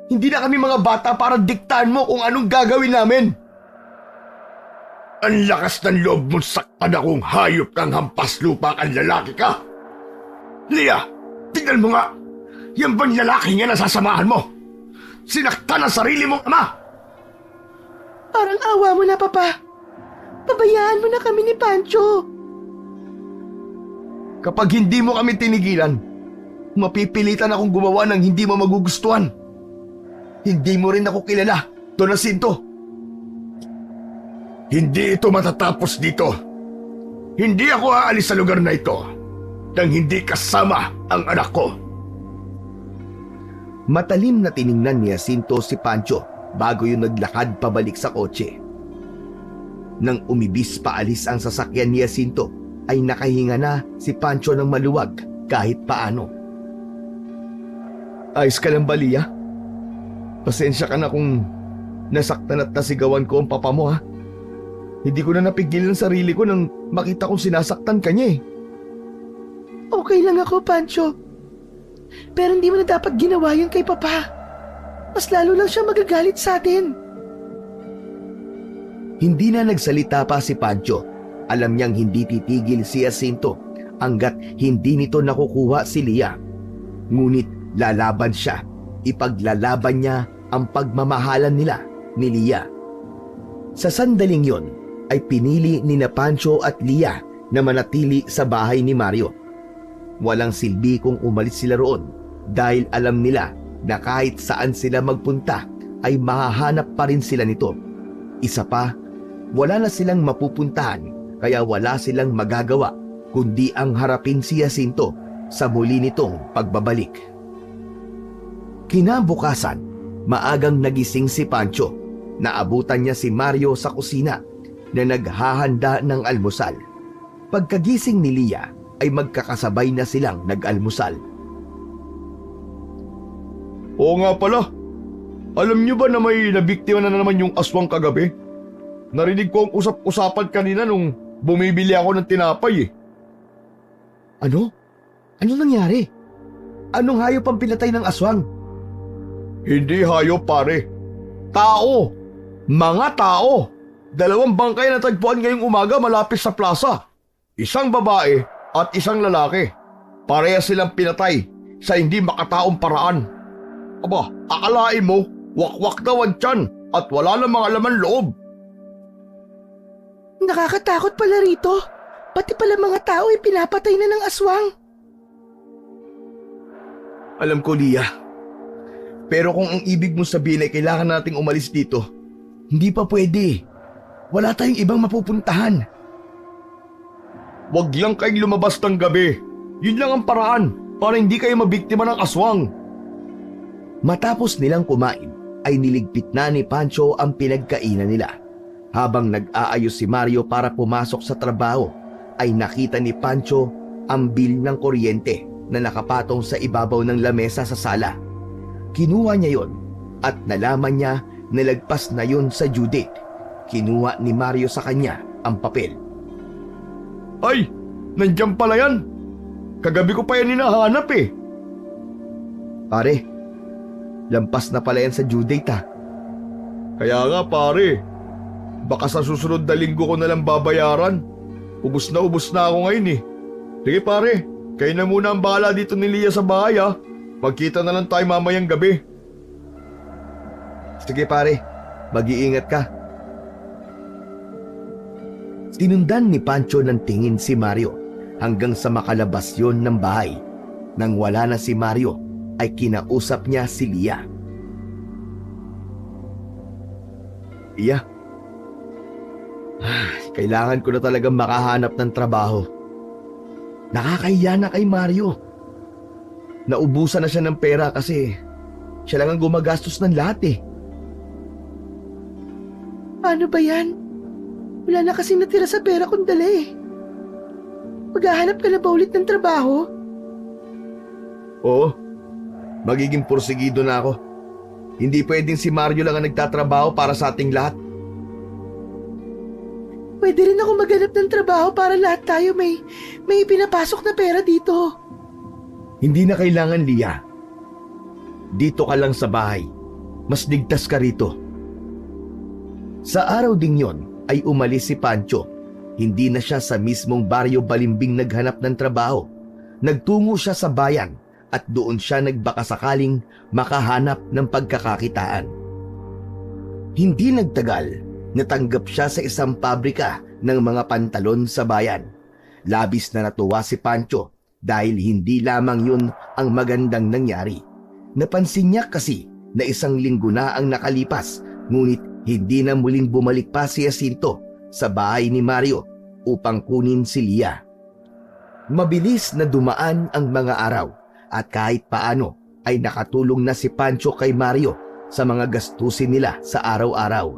Hindi na kami mga bata para diktahan mo kung anong gagawin namin. Ang lakas ng loob mong saktan akong hayop kang hampas lupa ang lalaki ka. Lia, tignan mo nga. Yan bang lalaki nga nasasamahan mo? Sinaktan ang sarili mong ama. Parang awa mo na, Papa. Pabayaan mo na kami ni Pancho. Kapag hindi mo kami tinigilan, mapipilitan akong gumawa ng hindi mo magugustuhan. Hindi mo rin ako kilala, Don Jacinto. Hindi ito matatapos dito. Hindi ako aalis sa lugar na ito nang hindi kasama ang anak ko. Matalim na tiningnan ni Jacinto si Pancho bago yung naglakad pabalik sa kotse. Nang umibis paalis ang sasakyan ni Jacinto, ay nakahinga na si Pancho ng maluwag kahit paano. Ayos ka lang ba, Lia? Pasensya ka na kung nasaktan at nasigawan ko ang papa mo, ha? Hindi ko na napigilan ang sarili ko nang makita kong sinasaktan ka niya eh. Okay lang ako, Pancho. Pero hindi mo na dapat ginawa yun kay Papa. Mas lalo lang siya magagalit sa atin. Hindi na nagsalita pa si Pancho. Alam niyang hindi titigil si Jacinto hanggat hindi nito nakukuha si Lia. Ngunit lalaban siya. Ipaglalaban niya ang pagmamahalan nila ni Lia. Sa sandaling yon ay pinili ni na Pancho at Lia na manatili sa bahay ni Mario. Walang silbi kung umalis sila roon dahil alam nila na kahit saan sila magpunta ay mahahanap pa rin sila nito. Isa pa, wala na silang mapupuntahan kaya wala silang magagawa kundi ang harapin si Jacinto sa muli nitong pagbabalik. Kinabukasan, maagang nagising si Pancho. Naabutan niya si Mario sa kusina na naghahanda ng almusal. Pagkagising ni Lia ay magkakasabay na silang nag-almusal. Oo nga pala. Alam niyo ba na may nabiktima na naman yung aswang kagabi? Narinig ko ang usap-usapan kanina nung bumibili ako ng tinapay eh. Ano? Anong nangyari? Anong hayop ang pinatay ng aswang? Hindi hayop pare. Tao. Mga tao. 2 bangkay na tagpuan ngayong umaga malapit sa plaza. Isang babae at isang lalaki. Parehas silang pinatay sa hindi makataong paraan. Aba, akalain mo, wakwak daw ang tiyan at wala na mga laman loob. Nakakatakot pala rito. Pati pala mga tao ay pinapatay na ng aswang. Alam ko, Lia. Pero kung ang ibig mong sabihin ay kailangan nating umalis dito, hindi pa pwede. Wala tayong ibang mapupuntahan. Wag lang kayong lumabas ng gabi. Yun lang ang paraan para hindi kayo mabiktima ng aswang. Matapos nilang kumain, ay niligpit na ni Pancho ang pinagkainan nila. Habang nag-aayos si Mario para pumasok sa trabaho, ay nakita ni Pancho ang bill ng kuryente na nakapatong sa ibabaw ng lamesa sa sala. Kinuha niya yon at nalaman niya na lagpas na yon sa due date. Kinuha ni Mario sa kanya ang papel. Ay, nandiyan pala yan. Kagabi ko pa yan hinahanap eh. Pare, lampas na pala yan sa due date ha. Kaya nga pare, baka sa susunod na linggo ko na lang babayaran. Ubus na ako ngayon eh. Sige pare, kayo na muna ang bahala dito ni Lia sa bahay ha. Magkita na lang tayo mamayang gabi. Sige pare, mag-iingat ka. Sinundan ni Pancho ng tingin si Mario hanggang sa makalabas yon ng bahay. Nang wala na si Mario, ay kinausap niya si Lia. Lia, kailangan ko na talagang makahanap ng trabaho. Nakakahiya na kay Mario. Naubusan na siya ng pera kasi siya lang ang gumagastos ng lahat eh. Paano ba yan? Wala na kasing natira sa pera kong dala eh. Maghahanap ka na ba ulit ng trabaho? Oo, magiging porsigido na ako. Hindi pwedeng si Mario lang ang nagtatrabaho para sa ating lahat. Pwede rin ako maghanap ng trabaho para lahat tayo may pinapasok na pera dito. Hindi na kailangan, Lia. Dito ka lang sa bahay. Mas ligtas ka rito. Sa araw ding yon ay umalis si Pancho. Hindi na siya sa mismong baryo Balimbing naghanap ng trabaho. Nagtungo siya sa bayan at doon siya nagbakasakaling makahanap ng pagkakakitaan. Hindi nagtagal, natanggap siya sa isang pabrika ng mga pantalon sa bayan. Labis na natuwa si Pancho dahil hindi lamang yun ang magandang nangyari. Napansin niya kasi na 1 linggo na ang nakalipas, ngunit hindi na muling bumalik pa si Jacinto sa bahay ni Mario upang kunin si Lia. Mabilis na dumaan ang mga araw at kahit paano ay nakatulong na si Pancho kay Mario sa mga gastusin nila sa araw-araw.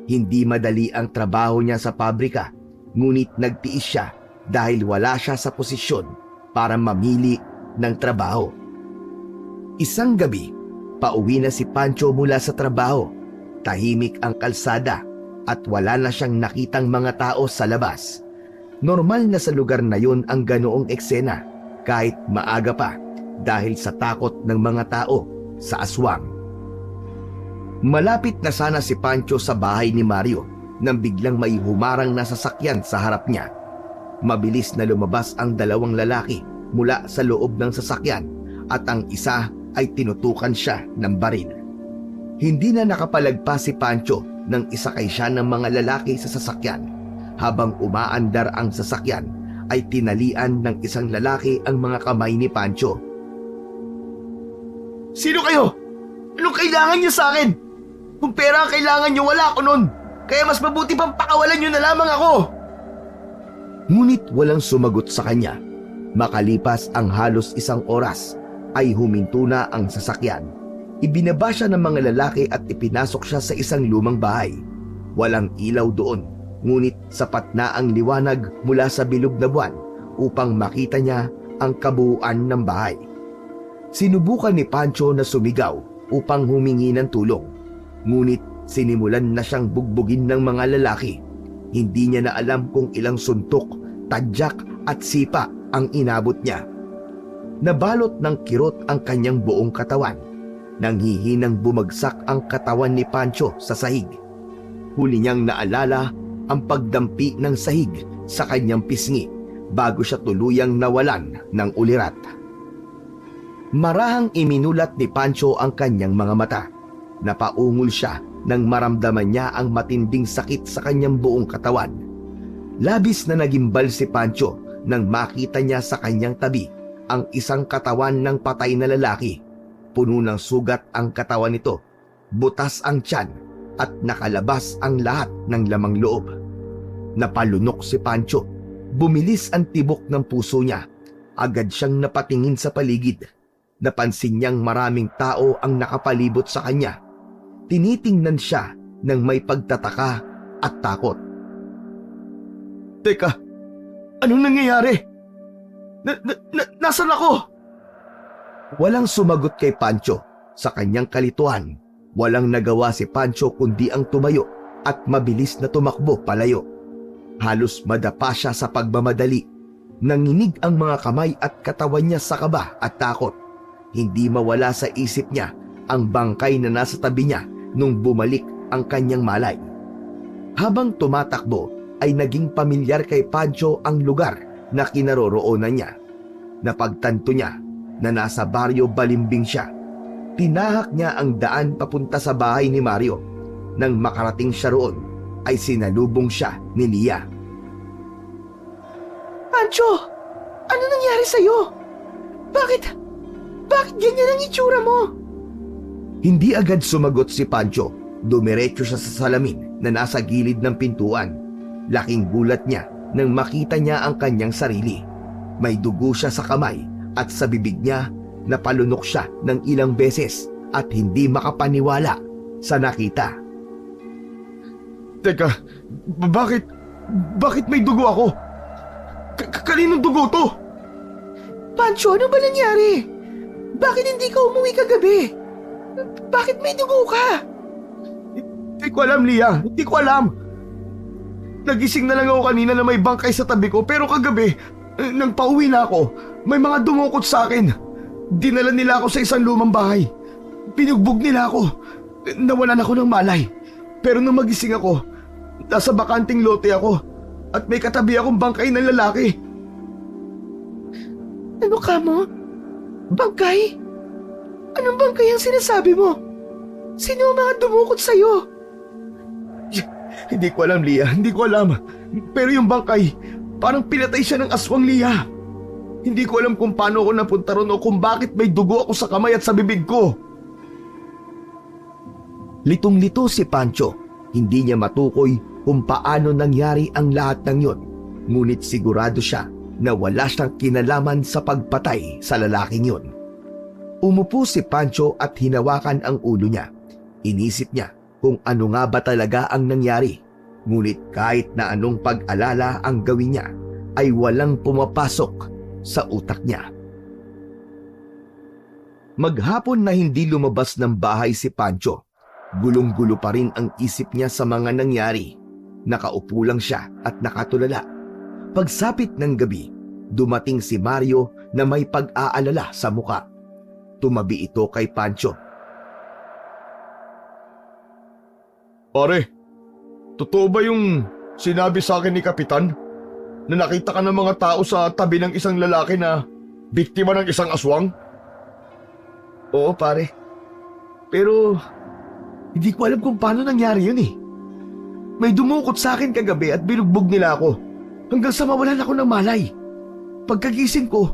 Hindi madali ang trabaho niya sa pabrika, ngunit nagtiis siya dahil wala siya sa posisyon para mamili ng trabaho. Isang gabi, pauwi na si Pancho mula sa trabaho. Tahimik ang kalsada at wala na siyang nakitang mga tao sa labas. Normal na sa lugar na yun ang ganoong eksena kahit maaga pa dahil sa takot ng mga tao sa aswang. Malapit na sana si Pancho sa bahay ni Mario nang biglang may humarang na sasakyan sa harap niya. Mabilis na lumabas ang dalawang lalaki mula sa loob ng sasakyan at ang isa ay tinutukan siya ng baril. Hindi na nakapalagpas si Pancho nang isakay siya ng mga lalaki sa sasakyan. Habang umaandar ang sasakyan, ay tinalian ng isang lalaki ang mga kamay ni Pancho. Sino kayo? Anong kailangan niyo sa akin? Kung pera ang kailangan niyo, wala ako nun. Kaya mas mabuti pang pakawalan niyo na lamang ako. Ngunit walang sumagot sa kanya. Makalipas ang halos isang oras, ay huminto na ang sasakyan. Ibinaba siya ng mga lalaki at ipinasok siya sa isang lumang bahay. Walang ilaw doon, ngunit sapat na ang liwanag mula sa bilog na buwan upang makita niya ang kabuuan ng bahay. Sinubukan ni Pancho na sumigaw upang humingi ng tulong, ngunit sinimulan na siyang bugbugin ng mga lalaki. Hindi niya na alam kung ilang suntok, tadyak at sipa ang inabot niya. Nabalot ng kirot ang kanyang buong katawan. Nanghihinang bumagsak ang katawan ni Pancho sa sahig. Huli niyang naalala ang pagdampi ng sahig sa kanyang pisngi bago siya tuluyang nawalan ng ulirat. Marahang iminulat ni Pancho ang kanyang mga mata. Napaungol siya nang maramdaman niya ang matinding sakit sa kanyang buong katawan. Labis na nagimbal si Pancho nang makita niya sa kanyang tabi ang isang katawan ng patay na lalaki. Puno ng sugat ang katawan nito, butas ang tiyan at nakalabas ang lahat ng lamang loob. Napalunok si Pancho. Bumilis ang tibok ng puso niya. Agad siyang napatingin sa paligid. Napansin niyang maraming tao ang nakapalibot sa kanya. Tinitingnan siya ng may pagtataka at takot. Teka, anong nangyayari? Nasaan ako? Walang sumagot kay Pancho. Sa kanyang kalituhan, walang nagawa si Pancho kundi ang tumayo at mabilis na tumakbo palayo. Halos madapa siya sa pagmamadali. Nanginig ang mga kamay at katawan niya sa kaba at takot. Hindi mawala sa isip niya ang bangkay na nasa tabi niya nung bumalik ang kanyang malay. Habang tumatakbo ay naging pamilyar kay Pancho ang lugar na kinaroroonan niya. Napagtanto niya na nasa baryo Balimbing siya. Tinahak niya ang daan papunta sa bahay ni Mario. Nang makarating siya roon, ay sinalubong siya ni Lia. Pancho, ano nangyari sa'yo? Bakit ganyan ang itsura mo? Hindi agad sumagot si Pancho. Dumiretso siya sa salamin na nasa gilid ng pintuan. Laking gulat niya nang makita niya ang kanyang sarili. May dugo siya sa kamay at sa bibig niya. Napalunok siya ng ilang beses at hindi makapaniwala sa nakita. Teka, bakit may dugo ako? Kaninong dugo to? Pancho, ano ba nangyari? Bakit hindi ka umuwi kagabi? Bakit may dugo ka? Hindi ko alam, Lia. Hindi ko alam. Nagising na lang ako kanina na may bangkay sa tabi ko, pero kagabi, nang pauwi na ako, may mga dumukot sa akin. Dinala nila ako sa isang lumang bahay. Pinugbog nila ako. Nawalan ako ng malay. Pero nung magising ako, nasa bakanting lote ako at may katabi akong bangkay ng lalaki. Ano ka mo? Bangkay? Anong bangkay ang sinasabi mo? Sino ang mga dumukot sa'yo? Hindi ko alam, Lia. Hindi ko alam. Pero yung bangkay, parang pinatay siya ng aswang, Lia. Hindi ko alam kung paano ako napunta ron o kung bakit may dugo ako sa kamay at sa bibig ko. Litong-lito si Pancho. Hindi niya matukoy kung paano nangyari ang lahat ng yon. Ngunit sigurado siya na wala siyang kinalaman sa pagpatay sa lalaking yon. Umupo si Pancho at hinawakan ang ulo niya. Inisip niya kung ano nga ba talaga ang nangyari. Ngunit kahit na anong pag-alala ang gawin niya, ay walang pumapasok sa utak niya. Maghapon na hindi lumabas ng bahay si Pancho, gulong-gulo pa rin ang isip niya sa mga nangyari. Nakaupo lang siya at nakatulala. Pagsapit ng gabi, dumating si Mario na may pag-aalala sa muka. Tumabi ito kay Pancho. Pare, totoo ba yung sinabi sa akin ni Kapitan na nakita ka ng mga tao sa tabi ng isang lalaki na biktima ng isang aswang? Oo pare, pero hindi ko alam kung paano nangyari yun eh. May dumukot sa akin kagabi at binugbog nila ako hanggang sa mawalan ako ng malay. Pagkagising ko,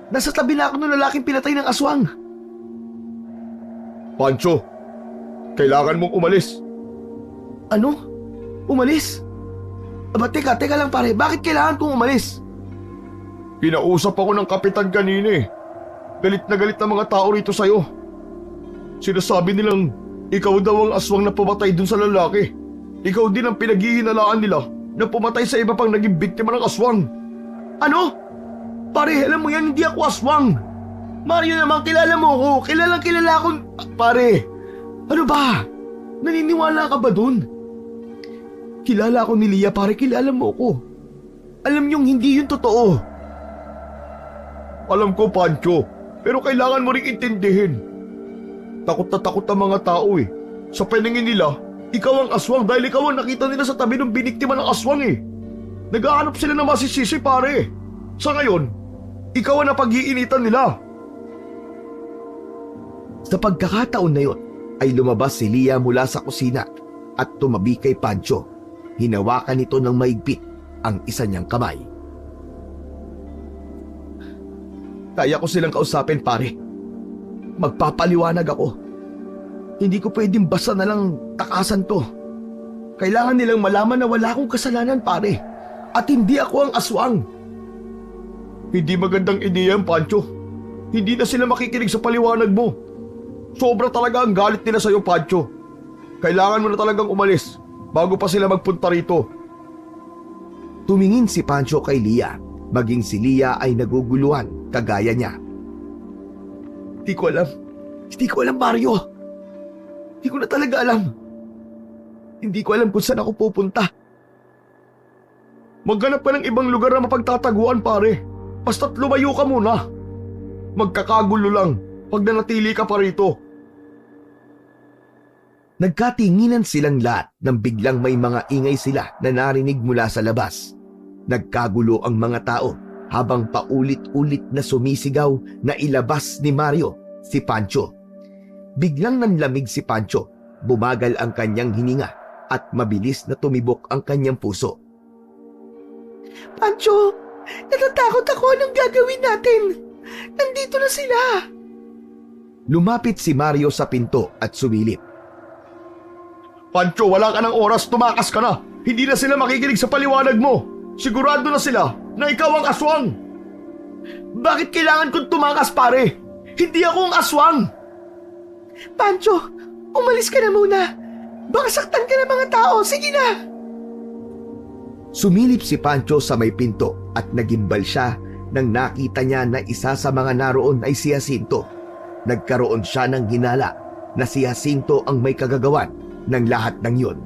nasa tabi na ako ng lalaking pinatay ng aswang. Pancho, kailangan mong umalis. Ano? Umalis? Aba teka lang pare, bakit kailangan kong umalis? Kinausap ako ng Kapitan kanina eh. Galit na galit ang mga tao rito sa'yo. Sinasabi nilang ikaw daw ang aswang na pumatay dun sa lalaki. Ikaw din ang pinaghihinalaan nila na pumatay sa iba pang naging biktima ng aswang. Ano? Pare, alam mo yan, hindi ako aswang. Mario naman, kilala mo ako. Kilala akong... Pare, ano ba? Naniniwala ka ba dun? Kilala ako ni Lia, pare, kilala mo ako. Alam niyong hindi yun totoo. Alam ko, Pancho, pero kailangan mo ring intindihin. Takot na takot ang mga tao eh. Sa paningin nila, ikaw ang aswang dahil ikaw ang nakita nila sa tabi ng biniktima ng aswang eh. Naghahanap sila ng masisisi pare. Sa ngayon, ikaw ang napag-iinitan nila. Sa pagkakataon na yun, ay lumabas si Lia mula sa kusina at tumabi kay Pancho. Hinawakan nito ng maigpit ang isa niyang kamay. Kaya ko silang kausapin pare. Magpapaliwanag ako. Hindi ko pwedeng basta na lang takasan to. Kailangan nilang malaman na wala akong kasalanan pare. At hindi ako ang aswang. Hindi magandang ideya yan, Pancho. Hindi na sila makikinig sa paliwanag mo. Sobra talaga ang galit nila sa'yo, Pancho. Kailangan mo na talagang umalis bago pa sila magpunta rito. Tumingin si Pancho kay Lia. Maging si Lia ay naguguluhan kagaya niya. Hindi ko alam Mario. Hindi ko na talaga alam. Hindi ko alam kung saan ako pupunta. Maghanap ka ng ibang lugar na mapagtataguan pare. Basta't lumayo ka muna. Magkakagulo lang pag nanatili ka pa rito. Nagkatinginan silang lahat nang biglang may mga ingay sila na narinig mula sa labas. Nagkagulo ang mga tao habang paulit-ulit na sumisigaw na ilabas ni Mario si Pancho. Biglang nanlamig si Pancho, bumagal ang kanyang hininga at mabilis na tumibok ang kanyang puso. Pancho, natatakot ako, anong gagawin natin? Nandito na sila. Lumapit si Mario sa pinto at sumilip. Pancho, wala ka ng oras, tumakas ka na. Hindi na sila makikinig sa paliwanag mo. Sigurado na sila na ikaw ang aswang. Bakit kailangan kong tumakas pare? Hindi ako ang aswang. Pancho, umalis ka na muna. Baka saktan ka ng mga tao, sige na. Sumilip si Pancho sa may pinto at nagimbal siya nang nakita niya na isa sa mga naroon ay si Jacinto. Nagkaroon siya ng hinala na si Jacinto ang may kagagawan ng lahat ng yun.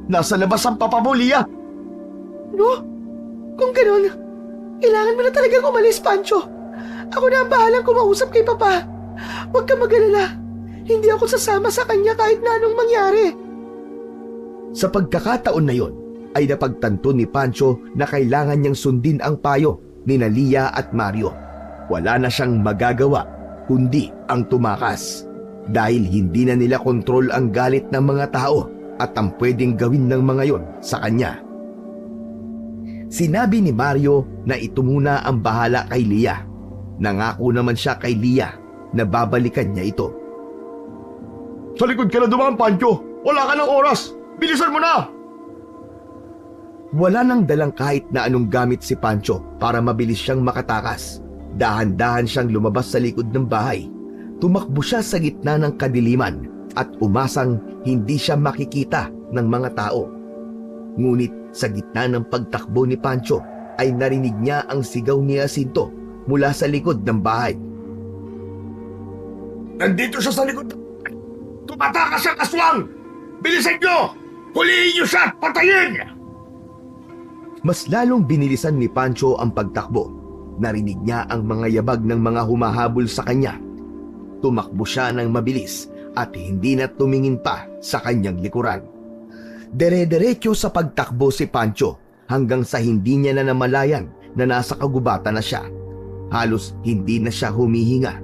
Nasa labas ang papa mo, Lia. No? Kung ganun, kailangan mo na talagang umalis, Pancho. Ako na ang bahalang kumausap kay Papa. Huwag ka mag-alala. Hindi ako sasama sa kanya kahit na anong mangyari. Sa pagkakataon na yon, ay napagtanto ni Pancho na kailangan niyang sundin ang payo ni Lia at Mario. Wala na siyang magagawa kundi ang tumakas. Dahil hindi na nila kontrol ang galit ng mga tao at ang pwedeng gawin ng mga yon sa kanya. Sinabi ni Mario na ito muna ang bahala kay Lia. Nangako naman siya kay Lia na babalikan niya ito. Sa likod ka na dumaan, Pancho. Wala ka ng oras. Bilisan mo na! Wala nang dalang kahit na anong gamit si Pancho para mabilis siyang makatakas. Dahan-dahan siyang lumabas sa likod ng bahay. Tumakbo siya sa gitna ng kadiliman at umasang hindi siya makikita ng mga tao. Ngunit sa gitna ng pagtakbo ni Pancho ay narinig niya ang sigaw ni Jacinto mula sa likod ng bahay. Nandito siya sa likod. Tumatakas ang aswang! Bilisan nyo! Huliin nyo siya at patayin! Mas lalong binilisan ni Pancho ang pagtakbo. Narinig niya ang mga yabag ng mga humahabol sa kanya. Tumakbo siya ng mabilis at hindi na tumingin pa sa kanyang likuran. Dere-derecho sa pagtakbo si Pancho hanggang sa hindi niya na namalayan na nasa kagubatan na siya. Halos hindi na siya humihinga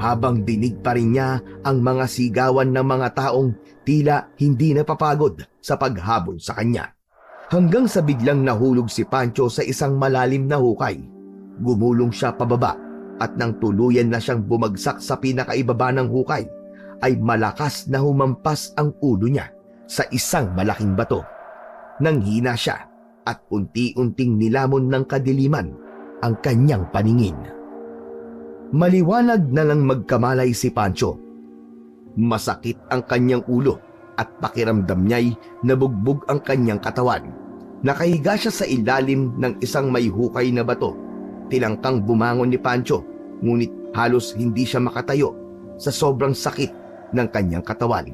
habang dinig pa rin niya ang mga sigawan ng mga taong tila hindi napapagod sa paghabol sa kanya. Hanggang sa biglang nahulog si Pancho sa isang malalim na hukay. Gumulong siya pababa at nang tuluyan na siyang bumagsak sa pinakaibaba ng hukay ay malakas na humampas ang ulo niya sa isang malaking bato. Nanghina siya at unti-unting nilamon ng kadiliman ang kanyang paningin. Maliwanag na lang magkamalay si Pancho. Masakit ang kanyang ulo at pakiramdam niya'y nabugbog ang kanyang katawan. Nakahiga siya sa ilalim ng isang may hukay na bato. Tilangkang bumangon ni Pancho, ngunit halos hindi siya makatayo sa sobrang sakit ng kanyang katawan.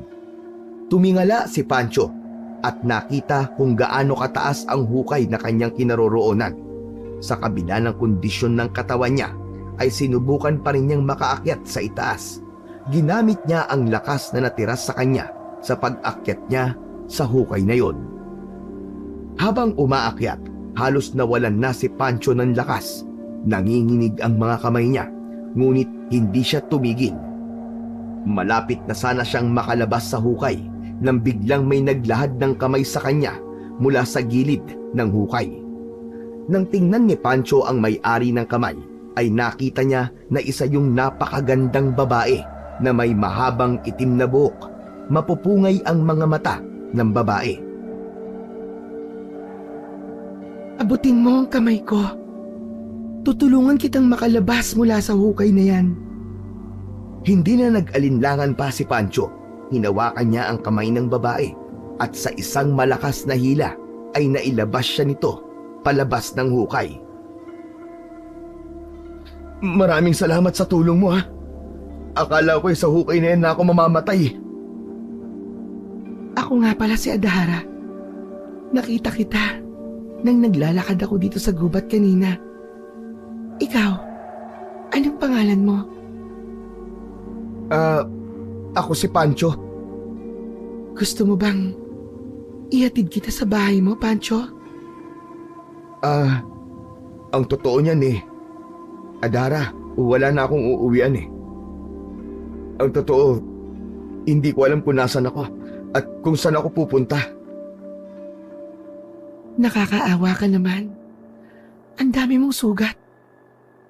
Tumingala si Pancho at nakita kung gaano kataas ang hukay na kanyang kinaroroonan. Sa kabila ng kondisyon ng katawan niya, ay sinubukan pa rin niyang makaakyat sa itaas. Ginamit niya ang lakas na natira sa kanya sa pag-akyat niya sa hukay na yon. Habang umaakyat, halos nawalan na si Pancho ng lakas. Nanginginig ang mga kamay niya, ngunit hindi siya tumigil. Malapit na sana siyang makalabas sa hukay nang biglang may naglahad ng kamay sa kanya mula sa gilid ng hukay. Nang tingnan ni Pancho ang may-ari ng kamay, ay nakita niya na isa yung napakagandang babae na may mahabang itim na buhok. Mapupungay ang mga mata ng babae. Abutin mo ang kamay ko. Tutulungan kitang makalabas mula sa hukay na yan. Hindi na nag-alinlangan pa si Pancho. Hinawakan niya ang kamay ng babae at sa isang malakas na hila ay nailabas siya nito palabas ng hukay. Maraming salamat sa tulong mo, ha. Akala ko sa hukay na yan na ako mamamatay. Ako nga pala si Adhara. Nakita kita nang naglalakad ako dito sa gubat kanina. Ikaw, anong pangalan mo? Ako si Pancho. Gusto mo bang ihatid kita sa bahay mo, Pancho? Ang totoo niyan Adhara, wala na akong uuwian Ang totoo, hindi ko alam kung nasan ako at kung saan ako pupunta. Nakakaawa ka naman. Ang dami mong sugat.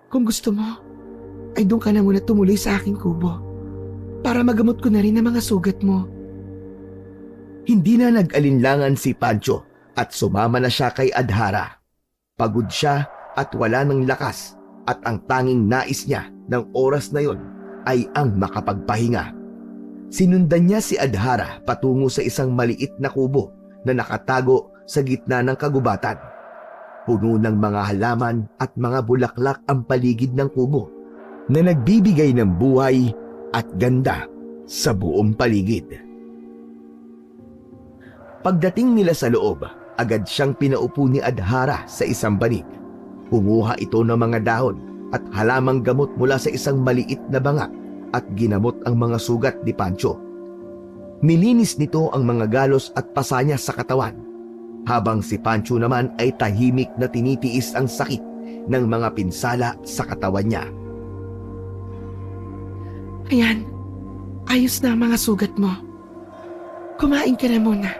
Kung gusto mo, ay doon ka na muna tumuloy sa aking kubo para magamot ko na rin ang mga sugat mo. Hindi na nag-alinlangan si Pancho at sumama na siya kay Adhara. Pagod siya at wala ng lakas at ang tanging nais niya ng oras na yon ay ang makapagpahinga. Sinundan niya si Adhara patungo sa isang maliit na kubo na nakatago sa gitna ng kagubatan. Puno ng mga halaman at mga bulaklak ang paligid ng kubo na nagbibigay ng buhay at ganda sa buong paligid. Pagdating nila sa loob, agad siyang pinaupo ni Adhara sa isang banig. Kumuha ito ng mga dahon at halamang gamot mula sa isang maliit na banga at ginamot ang mga sugat ni Pancho. Nilinis nito ang mga galos at pasa niya sa katawan, habang si Pancho naman ay tahimik na tinitiis ang sakit ng mga pinsala sa katawan niya. Ayan, ayos na ang mga sugat mo. Kumain ka na muna.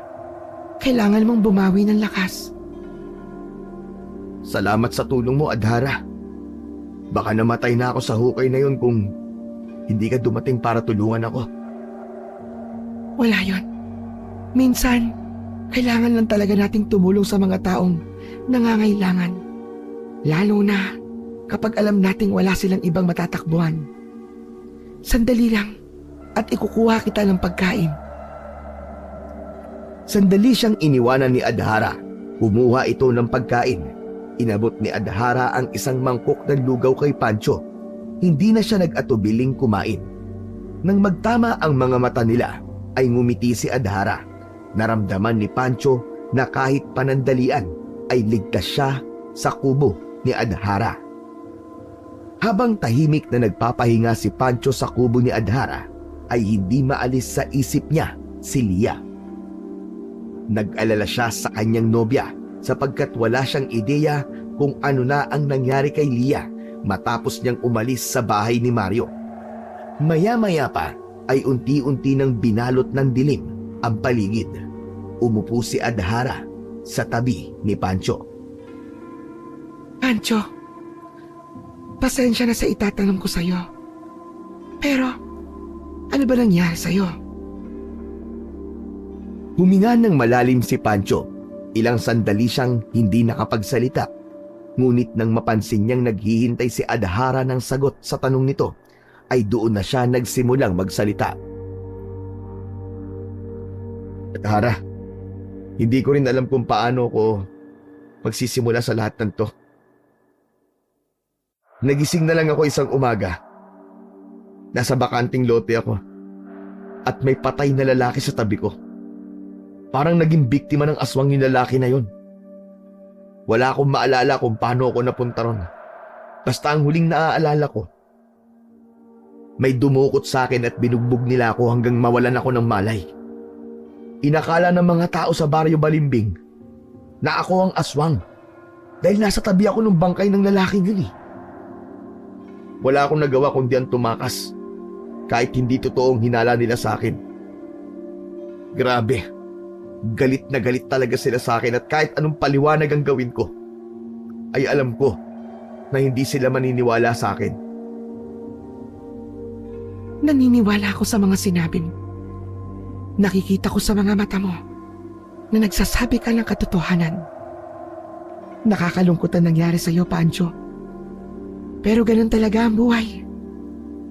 Kailangan mong bumawi ng lakas. Salamat sa tulong mo, Adhara. Baka namatay na ako sa hukay na yun kung hindi ka dumating para tulungan ako. Wala yon. Minsan, kailangan lang talaga nating tumulong sa mga taong nangangailangan. Lalo na kapag alam nating wala silang ibang matatakbuhan. Sandali lang at ikukuha kita ng pagkain. Sandali siyang iniwanan ni Adhara Kumuha ito ng pagkain. Inabot ni Adhara ang isang mangkok ng lugaw kay Pancho. Hindi na siya nag-atubiling kumain. Nang magtama ang mga mata nila, ay ngumiti si Adhara. Naramdaman ni Pancho na kahit panandalian ay ligtas siya sa kubo ni Adhara. Habang tahimik na nagpapahinga si Pancho sa kubo ni Adhara, ay hindi maalis sa isip niya si Lia. Nag-alala siya sa kanyang nobya sapagkat wala siyang ideya kung ano na ang nangyari kay Lia matapos niyang umalis sa bahay ni Mario. Maya-maya pa ay unti-unti nang binalot ng dilim ang paligid. Umupo si Adhara sa tabi ni Pancho. Pancho, pasensya na sa itatanong ko sa'yo. Pero, ano ba nangyari sa'yo? Huminga ng malalim si Pancho. Ilang sandali siyang hindi nakapagsalita. Ngunit nang mapansin niyang naghihintay si Adhara ng sagot sa tanong nito, ay doon na siya nagsimulang magsalita. Adhara, hindi ko rin alam kung paano ko magsisimula sa lahat ng to. Nagising na lang ako isang umaga. Nasa bakanting lote ako. At may patay na lalaki sa tabi ko. Parang naging biktima ng aswang yung lalaki na yon. Wala akong maalala kung paano ako napunta ron. Basta ang huling naaalala ko, may dumukot sa akin at binugbog nila ako hanggang mawalan ako ng malay. Inakala ng mga tao sa Baryo Balimbing na ako ang aswang dahil nasa tabi ako ng bangkay ng lalaking yun eh. Wala akong nagawa kundi ang tumakas kahit hindi totoong hinala nila sa akin. Grabe. Galit na galit talaga sila sa akin at kahit anong paliwanag ang gawin ko, ay alam ko na hindi sila maniniwala sa akin. Naniniwala ako sa mga sinabi mo. Nakikita ko sa mga mata mo na nagsasabi ka ng katotohanan. Nakakalungkot ang nangyari sa iyo, Pancho. Pero ganun talaga ang buhay.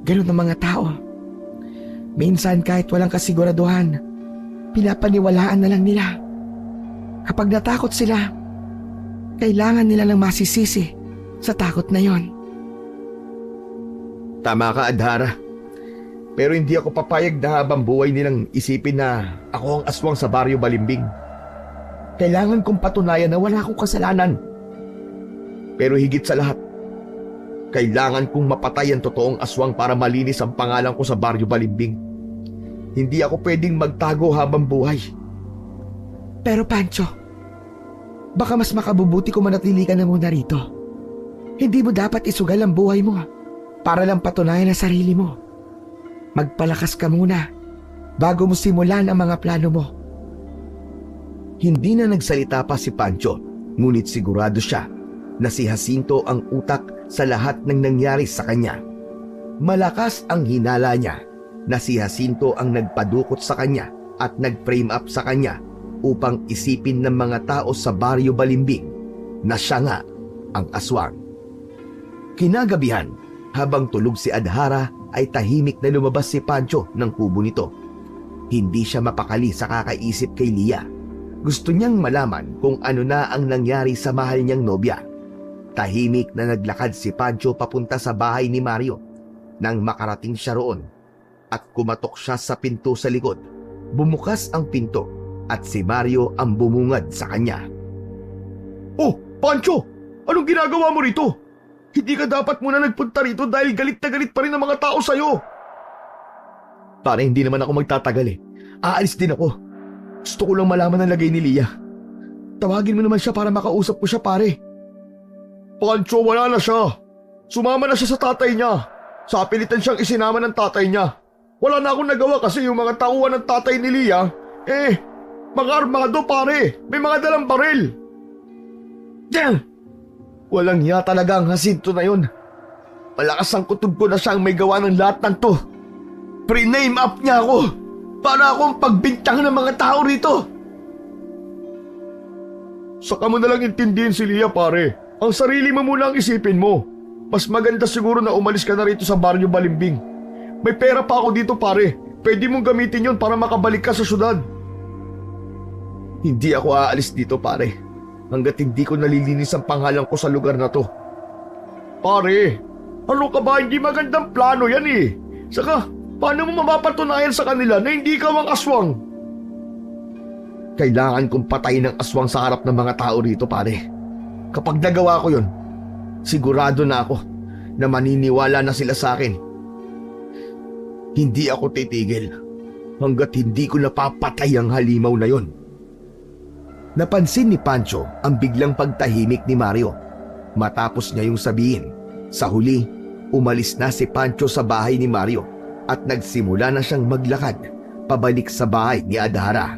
Ganun ang mga tao. Minsan kahit walang kasiguraduhan, pinapaniwalaan na lang nila. Kapag natakot sila, kailangan nila lang masisisi sa takot na yon. Tama ka, Adhara. Pero hindi ako papayag na habang buhay nilang isipin na ako ang aswang sa Baryo Balimbing. Kailangan kong patunayan na wala akong kasalanan. Pero higit sa lahat, kailangan kong mapatay ang totoong aswang para malinis ang pangalan ko sa Baryo Balimbing. Hindi ako pwedeng magtago habang buhay. Pero Pancho, baka mas makabubuti kung manatili ka na muna rito. Hindi mo dapat isugal ang buhay mo para lang patunayan ang sarili mo. Magpalakas ka muna bago mo simulan ang mga plano mo. Hindi na nagsalita pa si Pancho, ngunit sigurado siya na si Jacinto ang utak sa lahat ng nangyari sa kanya. Malakas ang hinala niya na si Jacinto ang nagpadukot sa kanya at nag-frame up sa kanya upang isipin ng mga tao sa Baryo Balimbing na siya nga ang aswang. Kinagabihan, habang tulog si Adhara ay tahimik na lumabas si Pancho ng kubo nito. Hindi siya mapakali sa kakaisip kay Lia. Gusto niyang malaman kung ano na ang nangyari sa mahal niyang nobya. Tahimik na naglakad si Pancho papunta sa bahay ni Mario. Nang makarating siya roon at kumatok siya sa pinto sa likod, bumukas ang pinto at si Mario ang bumungad sa kanya. Oh, Pancho! Anong ginagawa mo rito? Hindi ka dapat muna nagpunta rito dahil galit na galit pa rin ang mga tao sa'yo. Para hindi naman ako magtatagal eh. Aalis din ako. Gusto ko lang malaman ang lagay ni Lia. Tawagin mo naman siya para makausap ko siya, pare. Pancho, wala na siya. Sumama na siya sa tatay niya. Sa pilitan siyang isinama ng tatay niya. Wala na akong nagawa kasi yung mga tauhan ng tatay ni Lia, mga armado pare. May mga dalang baril. Damn! Walang hiya talaga ang Jacinto na yun. Malakas ang kutob ko na siyang may gawa ng lahat ng to. Pre-name up niya ako para akong pagbintangan ng mga tao rito. Saka mo na lang intindihin si Lia, pare. Ang sarili mo muna ang isipin mo. Mas maganda siguro na umalis ka na rito sa Baryo Balimbing. May pera pa ako dito, pare. Pwede mong gamitin yon para makabalik ka sa syudad. Hindi ako aalis dito, pare. hanggat hindi ko nalilinis ang pangalan ko sa lugar na to. Pare, ano ka ba? Hindi magandang plano yan eh. Saka, paano mo mapapatunayan sa kanila na hindi ka mang aswang? Kailangan kong patayin ang aswang sa harap ng mga tao rito, pare. Kapag nagawa ko yun, sigurado na ako na maniniwala na sila sa akin. Hindi ako titigil hanggat hindi ko napapatay ang halimaw na yon. Napansin ni Pancho ang biglang pagtahimik ni Mario. Matapos niya yung sabihin, sa huli, umalis na si Pancho sa bahay ni Mario at nagsimula na siyang maglakad pabalik sa bahay ni Adhara.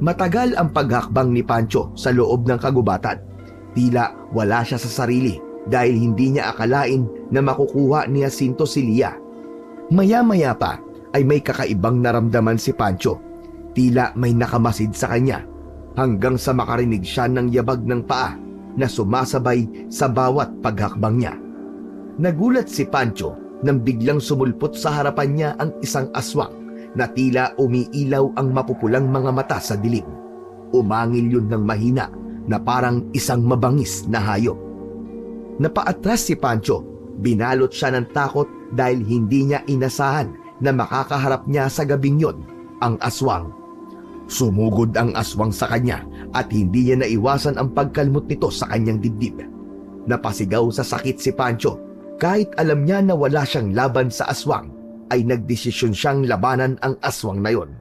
Matagal ang paghakbang ni Pancho sa loob ng kagubatan. Tila wala siya sa sarili dahil hindi niya akalain na makukuha ni Jacinto si Lia. Maya-maya pa ay may kakaibang naramdaman si Pancho. Tila may nakamasid sa kanya hanggang sa makarinig siya ng yabag ng paa na sumasabay sa bawat paghakbang niya. Nagulat si Pancho nang biglang sumulpot sa harapan niya ang isang aswang na tila umiilaw ang mapupulang mga mata sa dilim. Umangil yun ng mahina na parang isang mabangis na hayop. Napaatras si Pancho, binalot siya ng takot dahil hindi niya inasahan na makakaharap niya sa gabing yon ang aswang. Sumugod ang aswang sa kanya at hindi niya naiwasan ang pagkalmot nito sa kanyang dibdib. Napasigaw sa sakit si Pancho kahit alam niya na wala siyang laban sa aswang, ay nagdesisyon siyang labanan ang aswang na yon.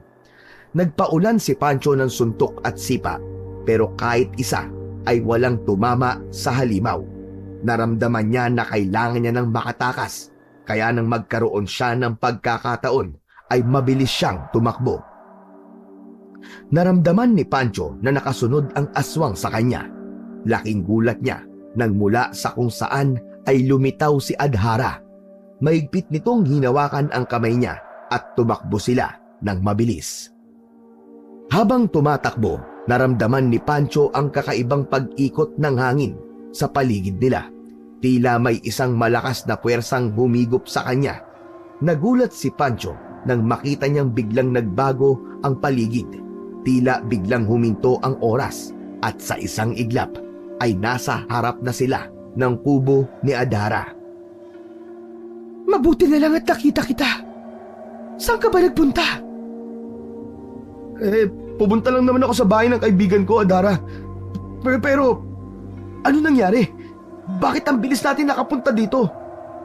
Nagpaulan si Pancho ng suntok at sipa, pero kahit isa ay walang tumama sa halimaw. Naramdaman niya na kailangan niya ng makatakas, kaya nang magkaroon siya ng pagkakataon ay mabilis siyang tumakbo. Naramdaman ni Pancho na nakasunod ang aswang sa kanya. Laking gulat niya nang mula sa kung saan ay lumitaw si Adhara. Mahigpit nitong hinawakan ang kamay niya at tumakbo sila ng mabilis. Habang tumatakbo, naramdaman ni Pancho ang kakaibang pag-ikot ng hangin sa paligid nila. Tila may isang malakas na puwersang humigop sa kanya. Nagulat si Pancho nang makita niyang biglang nagbago ang paligid. Tila biglang huminto ang oras at sa isang iglap ay nasa harap na sila ng kubo ni Adhara. Mabuti na lang at nakita kita. Saan ka ba nagpunta? Pupunta lang naman ako sa bahay ng kaibigan ko, Adhara. Pero, ano nangyari? Bakit ang bilis natin nakapunta dito?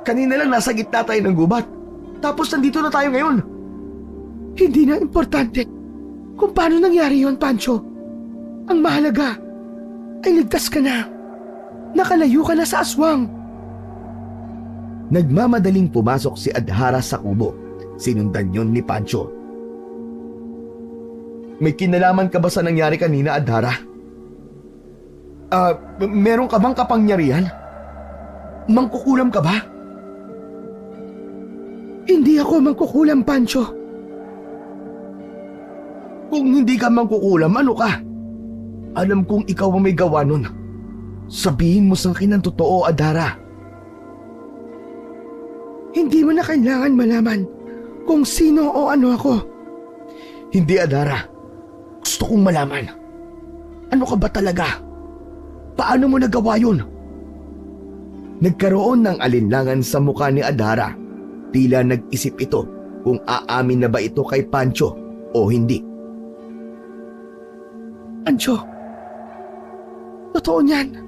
Kanina lang nasa gitna tayo ng gubat. Tapos nandito na tayo ngayon. Hindi na importante kung paano nangyari yon, Pancho. Ang mahalaga ay ligtas ka na. Nakalayo ka na sa aswang. Nagmamadaling pumasok si Adhara sa kubo. Sinundan yon ni Pancho. May kinalaman ka ba sa nangyari kanina, Adhara? Meron ka bang kapangyarihan? Mangkukulam ka ba? Hindi ako mangkukulam, Pancho. Kung hindi ka mangkukulam, ano ka? Alam kong ikaw ang may gawa nun. Sabihin mo sa akin ang totoo, Adhara. Hindi mo na kailangan malaman kung sino o ano ako. Hindi, Adhara. Gusto kong malaman. Ano ka ba talaga? Paano mo nagawa yun? Nagkaroon ng alinlangan sa mukha ni Adhara. Tila nag-isip ito kung aamin na ba ito kay Pancho o hindi. Pancho, totoo niyan.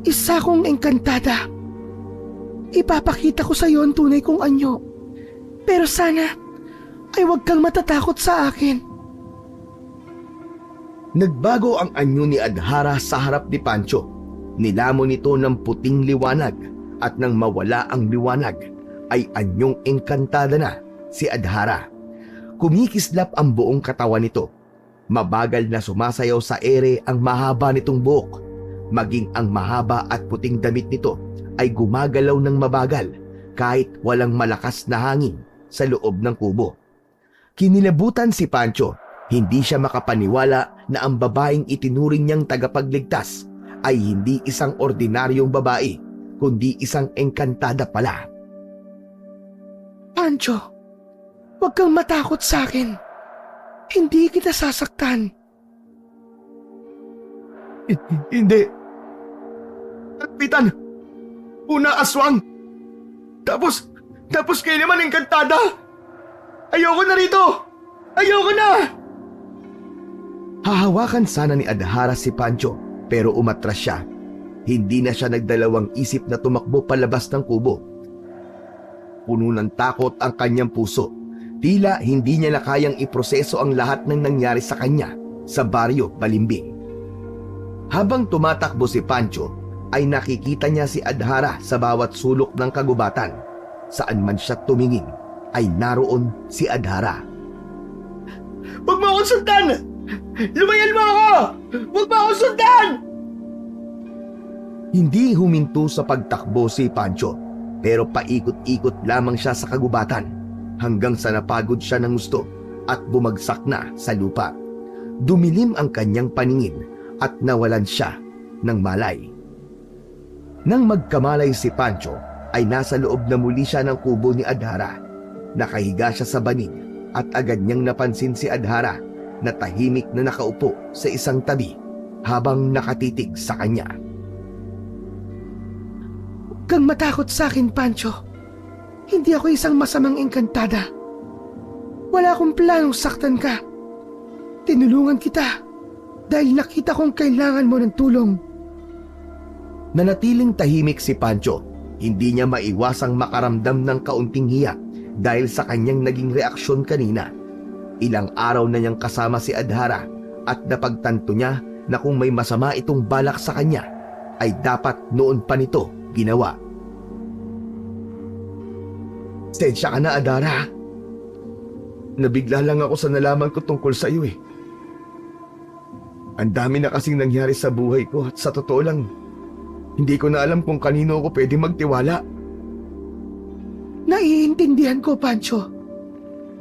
Isa kong engkantada. Ipapakita ko sa iyo ang tunay kong anyo. Pero sana ay huwag kang matatakot sa akin. Nagbago ang anyo ni Adhara sa harap ni Pancho. Nilamon nito ng puting liwanag at nang mawala ang liwanag ay anyong engkantada na si Adhara. Kumikislap ang buong katawan nito. Mabagal na sumasayaw sa ere ang mahaba nitong buhok. Maging ang mahaba at puting damit nito ay gumagalaw ng mabagal kahit walang malakas na hangin sa loob ng kubo. Kinilabutan si Pancho. Hindi siya makapaniwala na ang babaeng itinuring niyang tagapagligtas ay hindi isang ordinaryong babae, kundi isang engkantada pala. Pancho, huwag kang matakot sa akin. Hindi kita sasaktan. Hindi. Kapitan, una aswang. Tapos kayo naman engkantada. Ayoko na rito! Ayoko na! Hahawakan sana ni Adhara si Pancho pero umatras siya. Hindi na siya nagdalawang isip na tumakbo palabas ng kubo. Puno ng takot ang kanyang puso. Tila hindi niya na kayang iproseso ang lahat ng nangyari sa kanya sa baryo Balimbing. Habang tumatakbo si Pancho, ay nakikita niya si Adhara sa bawat sulok ng kagubatan. Saan man siya tumingin, ay naroon si Adhara. Huwag mo akong sundan! Lumayan mo ako! Huwag mo akong sundan! Hindi huminto sa pagtakbo si Pancho, pero paikot-ikot lamang siya sa kagubatan hanggang sa napagod siya ng gusto at bumagsak na sa lupa. Dumilim ang kanyang paningin at nawalan siya ng malay. Nang magkamalay si Pancho, ay nasa loob na muli siya ng kubo ni Adhara. Nakahiga siya sa banig at agad niyang napansin si Adhara na tahimik na nakaupo sa isang tabi habang nakatitig sa kanya. Huwag kang matakot sa akin, Pancho. Hindi ako isang masamang engkantada. Wala akong planong saktan ka. Tinulungan kita dahil nakita kong kailangan mo ng tulong. Nanatiling tahimik si Pancho. Hindi niya maiwasang makaramdam ng kaunting hiya dahil sa kanyang naging reaksyon kanina. Ilang araw na niyang kasama si Adhara at napagtanto niya na kung may masama itong balak sa kanya, ay dapat noon pa nito ginawa. Sensya ka na, Adhara. Nabigla lang ako sa nalaman ko tungkol sa iyo eh. Ang dami na kasing nangyari sa buhay ko at sa totoo lang, hindi ko na alam kung kanino ako pwede magtiwala. Naiintindihan ko, Pancho.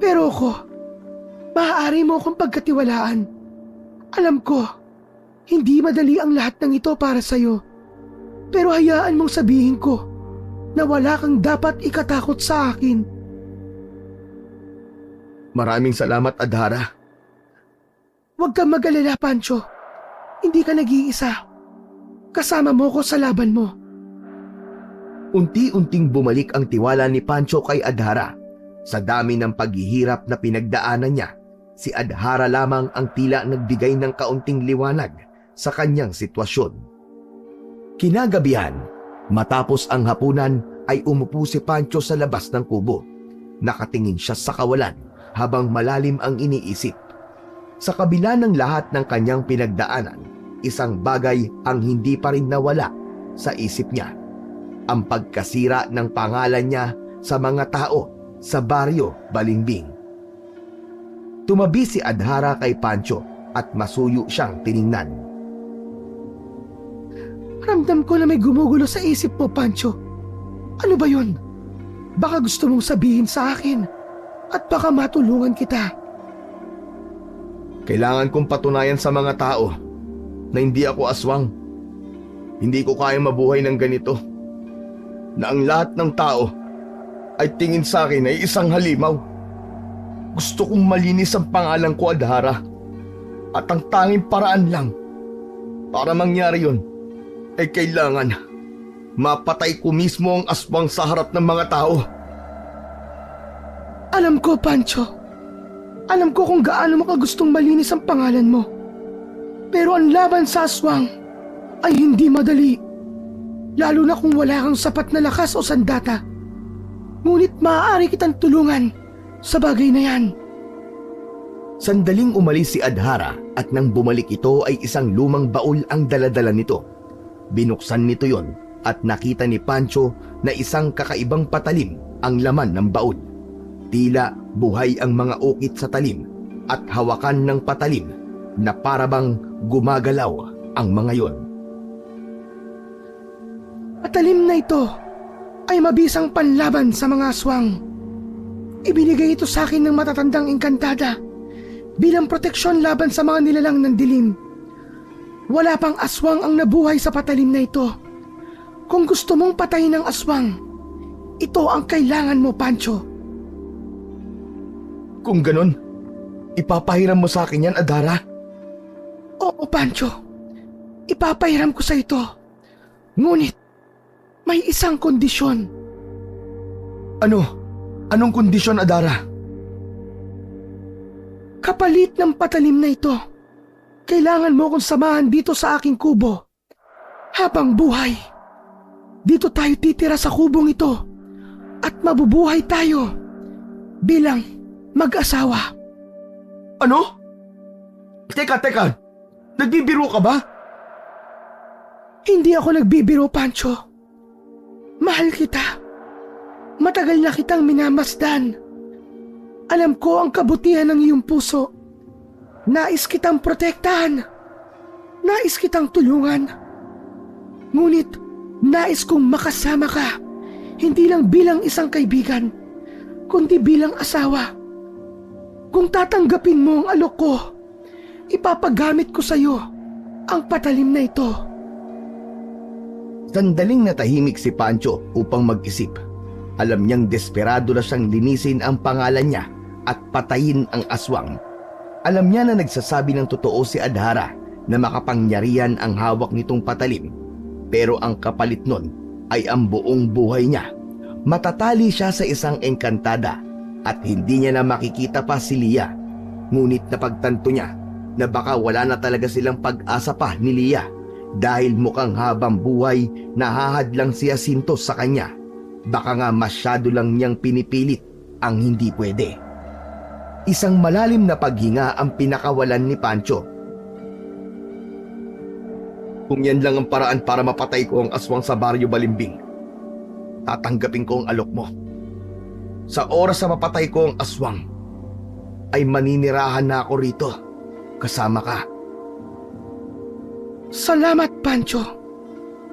Pero ako, maaari mo akong pagkatiwalaan. Alam ko, hindi madali ang lahat ng ito para sa'yo. Pero hayaan mong sabihin ko na wala kang dapat ikatakot sa akin. Maraming salamat, Adhara. Huwag kang mag-alala, Pancho. Hindi ka nag-iisa. Kasama mo ko sa laban mo. Unti-unting bumalik ang tiwala ni Pancho kay Adhara. Sa dami ng paghihirap na pinagdaanan niya, si Adhara lamang ang tila nagbigay ng kaunting liwanag sa kanyang sitwasyon. Kinagabihan, matapos ang hapunan ay umupo si Pancho sa labas ng kubo. Nakatingin siya sa kawalan habang malalim ang iniisip. Sa kabila ng lahat ng kanyang pinagdaanan, isang bagay ang hindi pa rin nawala sa isip niya. Ang pagkasira ng pangalan niya sa mga tao sa baryo Balimbing. Tumabi si Adhara kay Pancho at masuyo siyang tiningnan. Ramdam ko na may gumugulo sa isip mo, Pancho. Ano ba yun? Baka gusto mong sabihin sa akin at baka matulungan kita. Kailangan kong patunayan sa mga tao na hindi ako aswang. Hindi ko kaya mabuhay ng ganito. Na ang lahat ng tao ay tingin sa akin ay isang halimaw. Gusto kong malinis ang pangalan ko, Adhara. At ang tanging paraan lang para mangyari yun ay kailangan mapatay ko mismo ang aswang sa harap ng mga tao. Alam ko, Pancho. Alam ko kung gaano mo ka gustong malinis ang pangalan mo. Pero ang laban sa aswang ay hindi madali. Lalo na kung wala kang sapat na lakas o sandata. Ngunit maaari kitang tulungan sa bagay na yan. Sandaling umalis si Adhara at nang bumalik ito ay isang lumang baul ang daladala nito. Binuksan nito yon at nakita ni Pancho na isang kakaibang patalim ang laman ng baul. Tila buhay ang mga ukit sa talim at hawakan ng patalim na parabang gumagalaw ang mga yon. Patalim na ito ay mabisang panlaban sa mga aswang. Ibinigay ito sa akin ng matatandang engkantada bilang proteksyon laban sa mga nilalang ng dilim. Wala pang aswang ang nabuhay sa patalim na ito. Kung gusto mong patayin ang aswang, ito ang kailangan mo, Pancho. Kung ganon, ipapahiram mo sa akin yan, Adhara? Oo, Pancho. Ipapahiram ko sa ito. Ngunit, may isang kondisyon. Ano? Anong kondisyon, Adara? Kapalit ng patalim na ito, kailangan mo kong samahan dito sa aking kubo. Habang buhay, dito tayo titira sa kubong ito at mabubuhay tayo bilang mag-asawa. Ano? Teka. Nagbibiro ka ba? Hindi ako nagbibiro, Pancho. Mahal kita. Matagal na kitang minamasdan. Alam ko ang kabutihan ng iyong puso. Nais kitang protektahan. Nais kitang tulungan. Ngunit, nais kong makasama ka. Hindi lang bilang isang kaibigan, kundi bilang asawa. Kung tatanggapin mo ang alok ko, ipapagamit ko sa iyo ang patalim na ito. Sandaling natahimik si Pancho upang mag-isip. Alam niyang desperado na siyang linisin ang pangalan niya at patayin ang aswang. Alam niya na nagsasabi ng totoo si Adhara na makapangyarihan ang hawak nitong patalim. Pero ang kapalit nun ay ang buong buhay niya. Matatali siya sa isang engkantada at hindi niya na makikita pa si Lia. Ngunit napagtanto niya na baka wala na talaga silang pag-asa pa ni Lia dahil mukhang habang buhay nahahadlang si Jacinto sa kanya. Baka nga masyado lang niyang pinipilit ang hindi pwede. Isang malalim na paghinga ang pinakawalan ni Pancho. Kung yan lang ang paraan para mapatay ko ang aswang sa Baryo Balimbing, tatanggapin ko ang alok mo. Sa oras na mapatay ko ang aswang, ay maninirahan na ako rito. Kasama ka. Salamat, Pancho.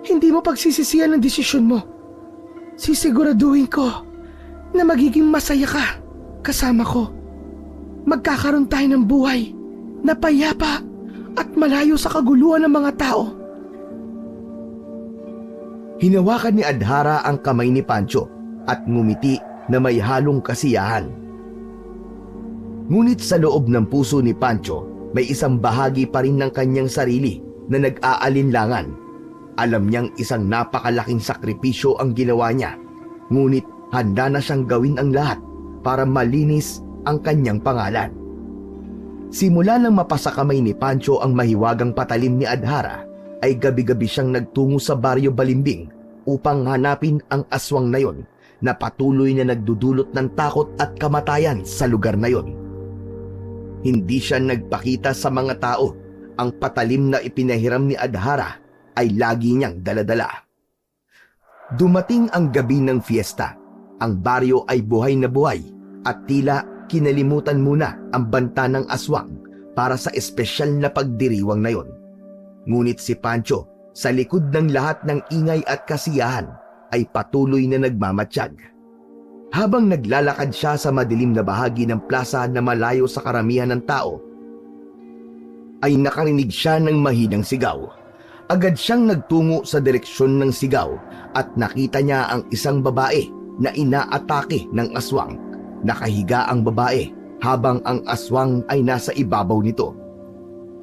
Hindi mo pagsisisihan ang desisyon mo. Sisiguraduhin ko na magiging masaya ka kasama ko. Magkakaroon tayo ng buhay na payapa at malayo sa kaguluhan ng mga tao. Hinawakan ni Adhara ang kamay ni Pancho at ngumiti na may halong kasiyahan. Ngunit sa loob ng puso ni Pancho, may isang bahagi pa rin ng kanyang sarili na nag-aalinlangan. Alam niyang isang napakalaking sakripisyo ang ginawa niya, ngunit handa na siyang gawin ang lahat para malinis ang kanyang pangalan. Simula nang mapasakamay ni Pancho ang mahiwagang patalim ni Adhara, ay gabi-gabi siyang nagtungo sa Baryo Balimbing upang hanapin ang aswang na yon na patuloy na nagdudulot ng takot at kamatayan sa lugar na yon. Hindi siya nagpakita sa mga tao. Ang patalim na ipinahiram ni Adhara ay lagi niyang daladala. Dumating ang gabi ng fiesta. Ang baryo ay buhay na buhay at tila kinalimutan muna ang banta ng aswang para sa espesyal na pagdiriwang na yon. Ngunit si Pancho, sa likod ng lahat ng ingay at kasiyahan, ay patuloy na nagmamatsyag. Habang naglalakad siya sa madilim na bahagi ng plaza na malayo sa karamihan ng tao, ay nakarinig siya ng mahinang sigaw. Agad siyang nagtungo sa direksyon ng sigaw at nakita niya ang isang babae na inaatake ng aswang. Nakahiga ang babae habang ang aswang ay nasa ibabaw nito.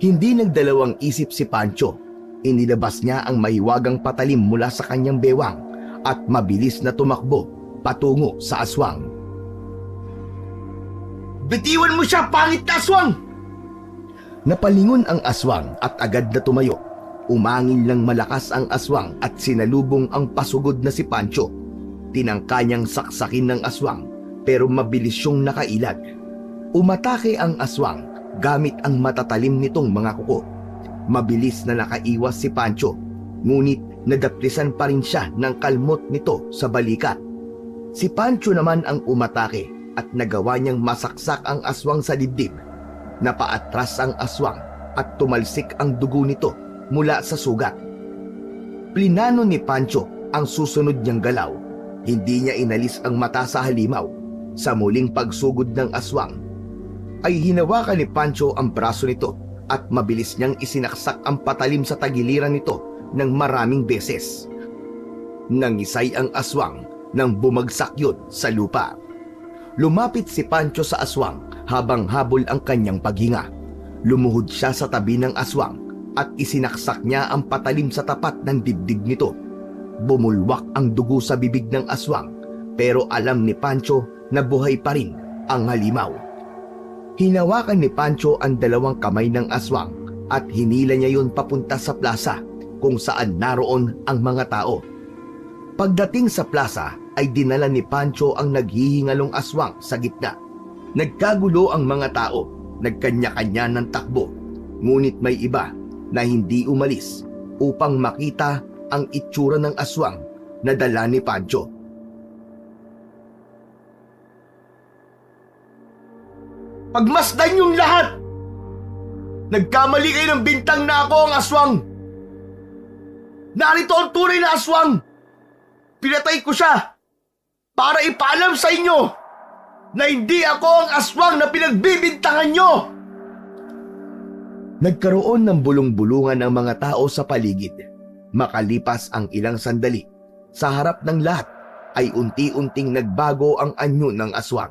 Hindi nagdalawang isip si Pancho. Inilabas niya ang mahiwagang patalim mula sa kanyang bewang at mabilis na tumakbo patungo sa aswang. Bitiwan mo siya, pangit na aswang! Napalingon ang aswang at agad na tumayo. Umangin lang malakas ang aswang at sinalubong ang pasugod na si Pancho. Tinangka niyang saksakin ng aswang pero mabilis siyang nakailag. Umatake ang aswang gamit ang matatalim nitong mga kuko. Mabilis na nakaiwas si Pancho, ngunit nadaplisan pa rin siya ng kalmot nito sa balikat. Si Pancho naman ang umatake at nagawa niyang masaksak ang aswang sa dibdib. Napaatras ang aswang at tumalsik ang dugo nito mula sa sugat. Plinano ni Pancho ang susunod niyang galaw. Hindi niya inalis ang mata sa halimaw. Sa muling pagsugod ng aswang, ay hinawakan ni Pancho ang braso nito at mabilis niyang isinaksak ang patalim sa tagiliran nito ng maraming beses. Nangisay ang aswang nang bumagsak yun sa lupa. Lumapit si Pancho sa aswang habang habol ang kanyang paghinga. Lumuhod siya sa tabi ng aswang at isinaksak niya ang patalim sa tapat ng dibdib nito. Bumulwak ang dugo sa bibig ng aswang pero alam ni Pancho na buhay pa rin ang halimaw. Hinawakan ni Pancho ang dalawang kamay ng aswang at hinila niya yun papunta sa plaza kung saan naroon ang mga tao. Pagdating sa plaza ay dinala ni Pancho ang naghihingalong aswang sa gitna. Nagkagulo ang mga tao, nagkanya-kanya ng takbo, ngunit may iba na hindi umalis upang makita ang itsura ng aswang na dala ni Pancho. Pagmasdan yung lahat! Nagkamali kayo ng bintang na ako ang aswang! Narito ang tunay na aswang! Pinatay ko siya para ipaalam sa inyo na hindi ako ang aswang na pinagbibintangan nyo! Nagkaroon ng bulong-bulungan ang mga tao sa paligid. Makalipas ang ilang sandali, sa harap ng lahat ay unti-unting nagbago ang anyo ng aswang.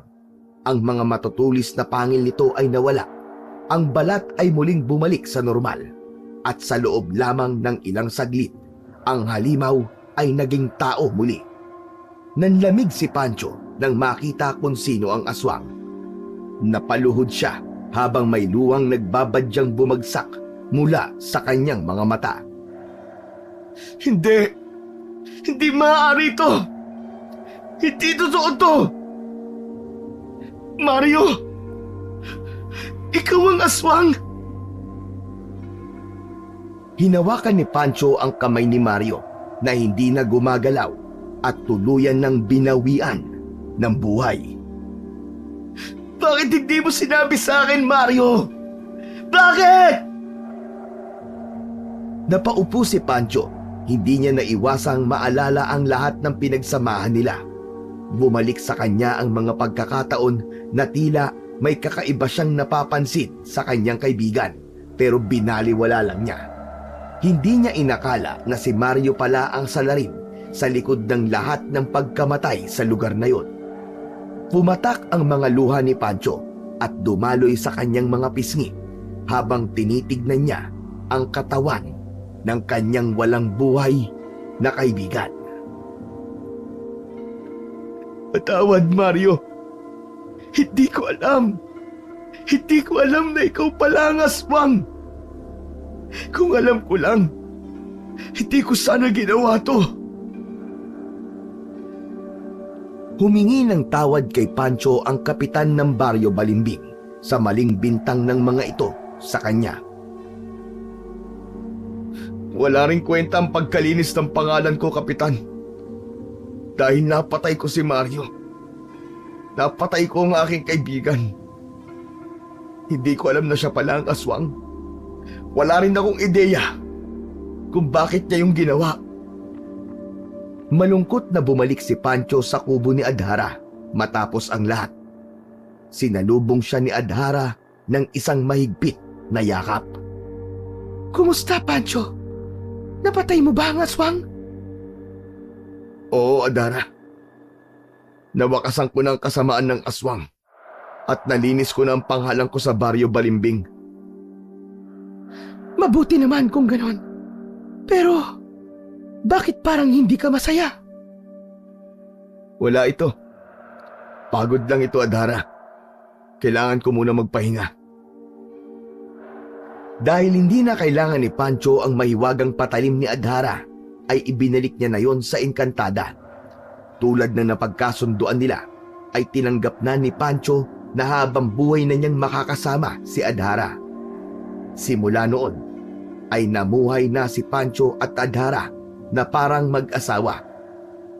Ang mga matutulis na pangil nito ay nawala. Ang balat ay muling bumalik sa normal. At sa loob lamang ng ilang saglit, ang halimaw ay naging tao muli. Nanlamig si Pancho nang makita kung sino ang aswang. Napaluhod siya habang may luwang nagbabadyang bumagsak mula sa kanyang mga mata. Hindi! Hindi maaari ito! Hindi totoo ito! Mario! Ikaw ang aswang! Hinawakan ni Pancho ang kamay ni Mario na hindi na gumagalaw at tuluyan ng binawian ng buhay. Bakit hindi mo sinabi sa akin, Mario? Bakit? Napaupo si Pancho. Hindi niya naiwasang maalala ang lahat ng pinagsamahan nila. Bumalik sa kanya ang mga pagkakataon na tila may kakaiba siyang napapansin sa kanyang kaibigan pero binaliwala lang niya. Hindi niya inakala na si Mario pala ang salarin sa likod ng lahat ng pagkamatay sa lugar na yon. Pumatak ang mga luha ni Pancho at dumaloy sa kanyang mga pisngi habang tinitignan niya ang katawan ng kanyang walang buhay na kaibigan. Patawad, Mario. Hindi ko alam. Hindi ko alam na ikaw pala ang aswang. Kung alam ko lang, hindi ko sana ginawa to. Humingi ng tawad kay Pancho ang kapitan ng Baryo Balimbing sa maling bintang ng mga ito sa kanya. Wala ring kwenta ang pagkalinis ng pangalan ko, Kapitan. Dahil napatay ko si Mario. Napatay ko ang aking kaibigan. Hindi ko alam na siya pala ang aswang. Wala rin akong ideya kung bakit niya yung ginawa. Malungkot na bumalik si Pancho sa kubo ni Adhara matapos ang lahat. Sinalubong siya ni Adhara ng isang mahigpit na yakap. Kumusta, Pancho? Napatay mo ba ang aswang? Oo, Adhara. Nawakasan ko ng kasamaan ng aswang at nalinis ko na ang panghalang ko sa Baryo Balimbing. Mabuti naman kung ganon. Pero, bakit parang hindi ka masaya? Wala ito. Pagod lang ito, Adhara. Kailangan ko muna magpahinga. Dahil hindi na kailangan ni Pancho ang mahiwagang patalim ni Adhara, ay ibinalik niya na yon sa Encantada. Tulad na napagkasunduan nila, ay tinanggap na ni Pancho na habang buhay na niyang makakasama si Adhara. Simula noon, ay namuhay na si Pancho at Adhara na parang mag-asawa.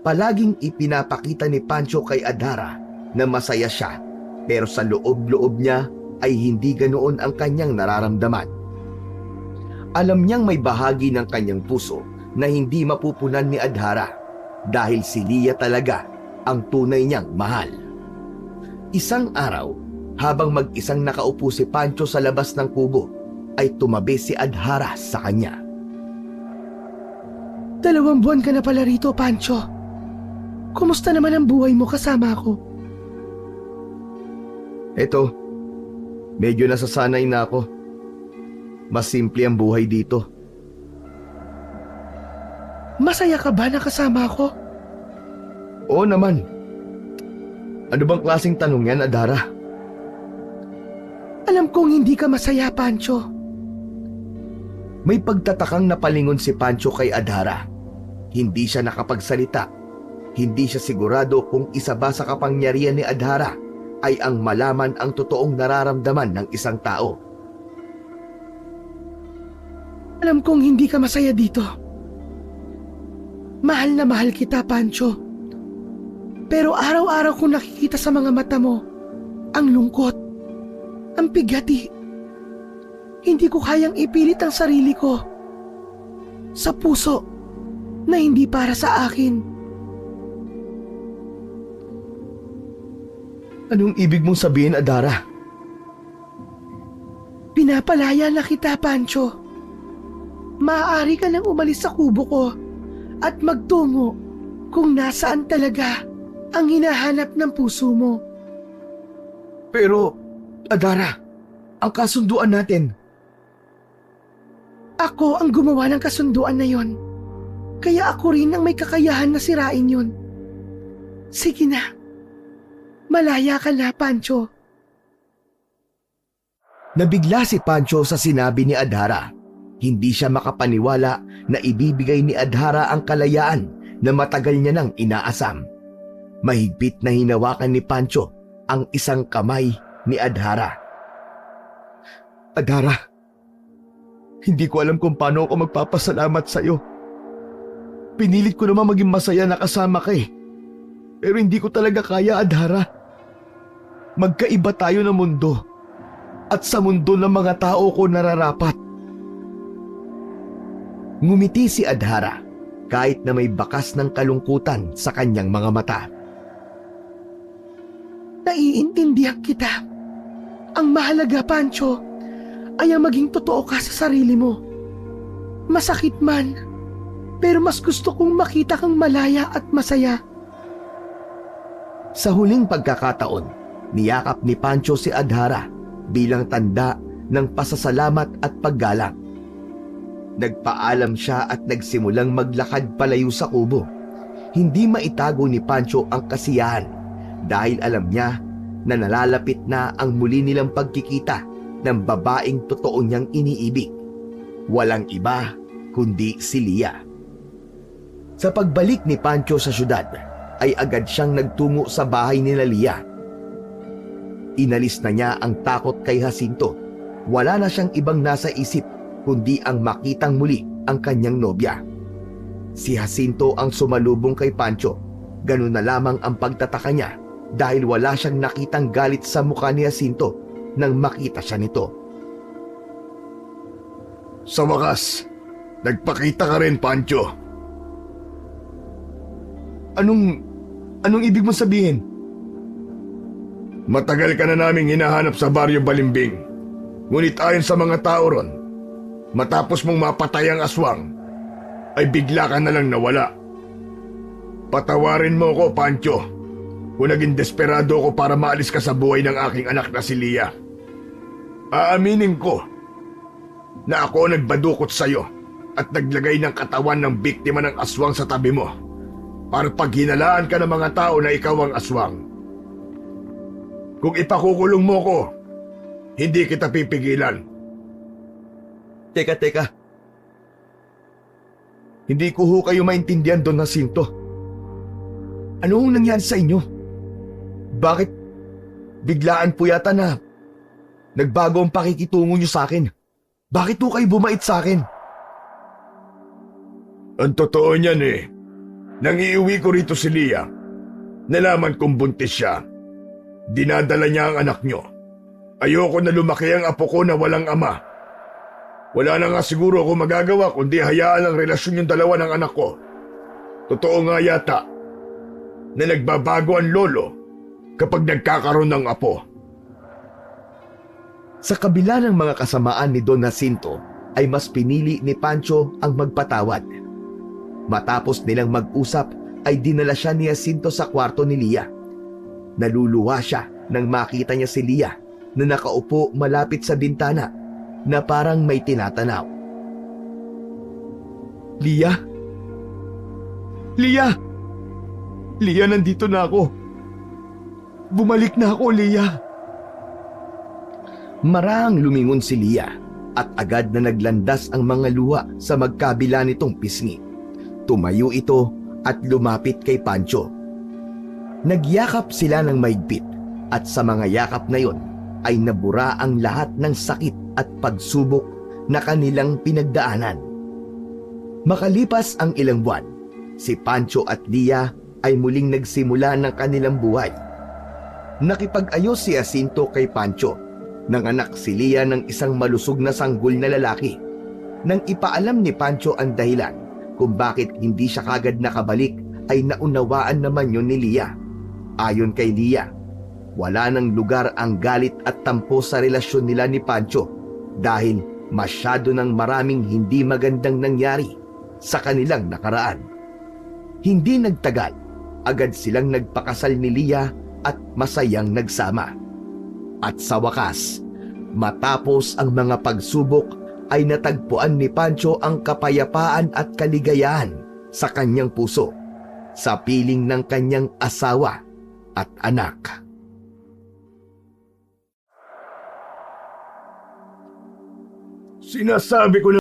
Palaging ipinapakita ni Pancho kay Adhara na masaya siya, pero sa loob-loob niya ay hindi ganoon ang kanyang nararamdaman. Alam niyang may bahagi ng kanyang puso na hindi mapupunan ni Adhara dahil si Lia talaga ang tunay niyang mahal. Isang araw, habang mag-isang nakaupo si Pancho sa labas ng kubo, ay tumabi si Adhara sa kanya. 2 buwan ka na pala rito, Pancho. Kumusta naman ang buhay mo kasama ako? Eto, medyo nasasanay na ako. Mas simple ang buhay dito. Masaya ka ba na kasama ako? Oo naman. Ano bang klaseng tanong yan, Adhara? Alam kong hindi ka masaya, Pancho. May pagtatakang napalingon si Pancho kay Adhara. Hindi siya nakapagsalita. Hindi siya sigurado kung isa ba sa kapangyarihan ni Adhara ay ang malaman ang totoong nararamdaman ng isang tao. Alam kong hindi ka masaya dito. Mahal na mahal kita, Pancho. Pero araw-araw kong nakikita sa mga mata mo ang lungkot, ang pigati. Hindi ko kayang ipilit ang sarili ko sa puso na hindi para sa akin. Anong ibig mong sabihin, Adhara? Pinapalaya na kita, Pancho. Maaari ka nang umalis sa kubo ko at magtungo kung nasaan talaga ang hinahanap ng puso mo. Pero, Adhara, ang kasunduan natin. Ako ang gumawa ng kasunduan na yon. Kaya ako rin ang may kakayahan na sirain yon. Sige na. Malaya ka na, Pancho. Nabigla si Pancho sa sinabi ni Adhara. Hindi siya makapaniwala na ibibigay ni Adhara ang kalayaan na matagal niya nang inaasam. Mahigpit na hinawakan ni Pancho ang isang kamay ni Adhara. Adhara, hindi ko alam kung paano ako magpapasalamat sa iyo. Pinilit ko naman maging masaya na kasama ka eh. Pero hindi ko talaga kaya, Adhara. Magkaiba tayo ng mundo. At sa mundo ng mga tao ko nararapat. Ngumiti si Adhara kahit na may bakas ng kalungkutan sa kanyang mga mata. Naiintindihan kita. Ang mahalaga, Pancho, ay ang maging totoo ka sa sarili mo. Masakit man, pero mas gusto kong makita kang malaya at masaya. Sa huling pagkakataon, niyakap ni Pancho si Adhara bilang tanda ng pasasalamat at paggalang. Nagpaalam siya at nagsimulang maglakad palayo sa kubo. Hindi maitago ni Pancho ang kasiyahan dahil alam niya na nalalapit na ang muli nilang pagkikita ng babaeng totoo niyang iniibig. Walang iba kundi si Lia. Sa pagbalik ni Pancho sa syudad, ay agad siyang nagtungo sa bahay ni Lia. Inalis na niya ang takot kay Jacinto. Wala na siyang ibang nasa isip kundi ang makitang muli ang kanyang nobya. Si Jacinto ang sumalubong kay Pancho. Ganun na lamang ang pagtataka niya dahil wala siyang nakitang galit sa mukha ni Jacinto nang makita siya nito. Sa wakas, nagpakita ka rin, Pancho. Anong ibig mong sabihin? Matagal ka na naming hinahanap sa Baryo Balimbing. Ngunit ayon sa mga tao ron, matapos mong mapatay ang aswang, ay bigla ka na lang nawala. Patawarin mo ko, Pancho, kung naging desperado ko para maalis ka sa buhay ng aking anak na si Lia. Aaminin ko na ako nagbadukot sa'yo at naglagay ng katawan ng biktima ng aswang sa tabi mo para paghinalaan ka ng mga tao na ikaw ang aswang. Kung ipakukulong mo ko, hindi kita pipigilan. Teka. Hindi ko ho kayo maintindihan, Don Jacinto. Ano ang nangyari sa inyo? Bakit biglaan po yata na nagbago ang pakikitungo niyo sa akin? Bakit ho kayo bumait sa akin? Ang totoo niyan nang iuwi ko rito si Lia, nalaman kong buntis siya. Dinadala niya ang anak niyo. Ayoko na lumaki ang apo ko na walang ama. Wala na nga siguro ako magagawa kundi hayaan ang relasyon yung dalawa ng anak ko. Totoo nga yata na nagbabago ang lolo kapag nagkakaroon ng apo. Sa kabila ng mga kasamaan ni Don Jacinto, ay mas pinili ni Pancho ang magpatawad. Matapos nilang mag-usap, ay dinala siya ni Jacinto sa kwarto ni Lia. Naluluha siya nang makita niya si Lia na nakaupo malapit sa bintana na parang may tinatanaw. Lia? Lia! Lia, nandito na ako. Bumalik na ako, Lia. Marahang lumingon si Lia at agad na naglandas ang mga luha sa magkabila nitong pisngi. Tumayo ito at lumapit kay Pancho. Nagyakap sila ng maigpit at sa mga yakap na yon ay nabura ang lahat ng sakit at pagsubok na kanilang pinagdaanan. Makalipas ang ilang buwan, si Pancho at Lia ay muling nagsimula ng kanilang buhay. Nakipag-ayos si Jacinto kay Pancho. Nanganak si Lia ng isang malusog na sanggol na lalaki. Nang ipaalam ni Pancho ang dahilan kung bakit hindi siya kagad nakabalik, ay naunawaan naman yun ni Lia. Ayon kay Lia, wala nang lugar ang galit at tampo sa relasyon nila ni Pancho dahil masyado ng maraming hindi magandang nangyari sa kanilang nakaraan. Hindi nagtagal, agad silang nagpakasal ni Lia at masayang nagsama. At sa wakas, matapos ang mga pagsubok, ay natagpuan ni Pancho ang kapayapaan at kaligayahan sa kanyang puso sa piling ng kanyang asawa at anak. Sinasabi ko na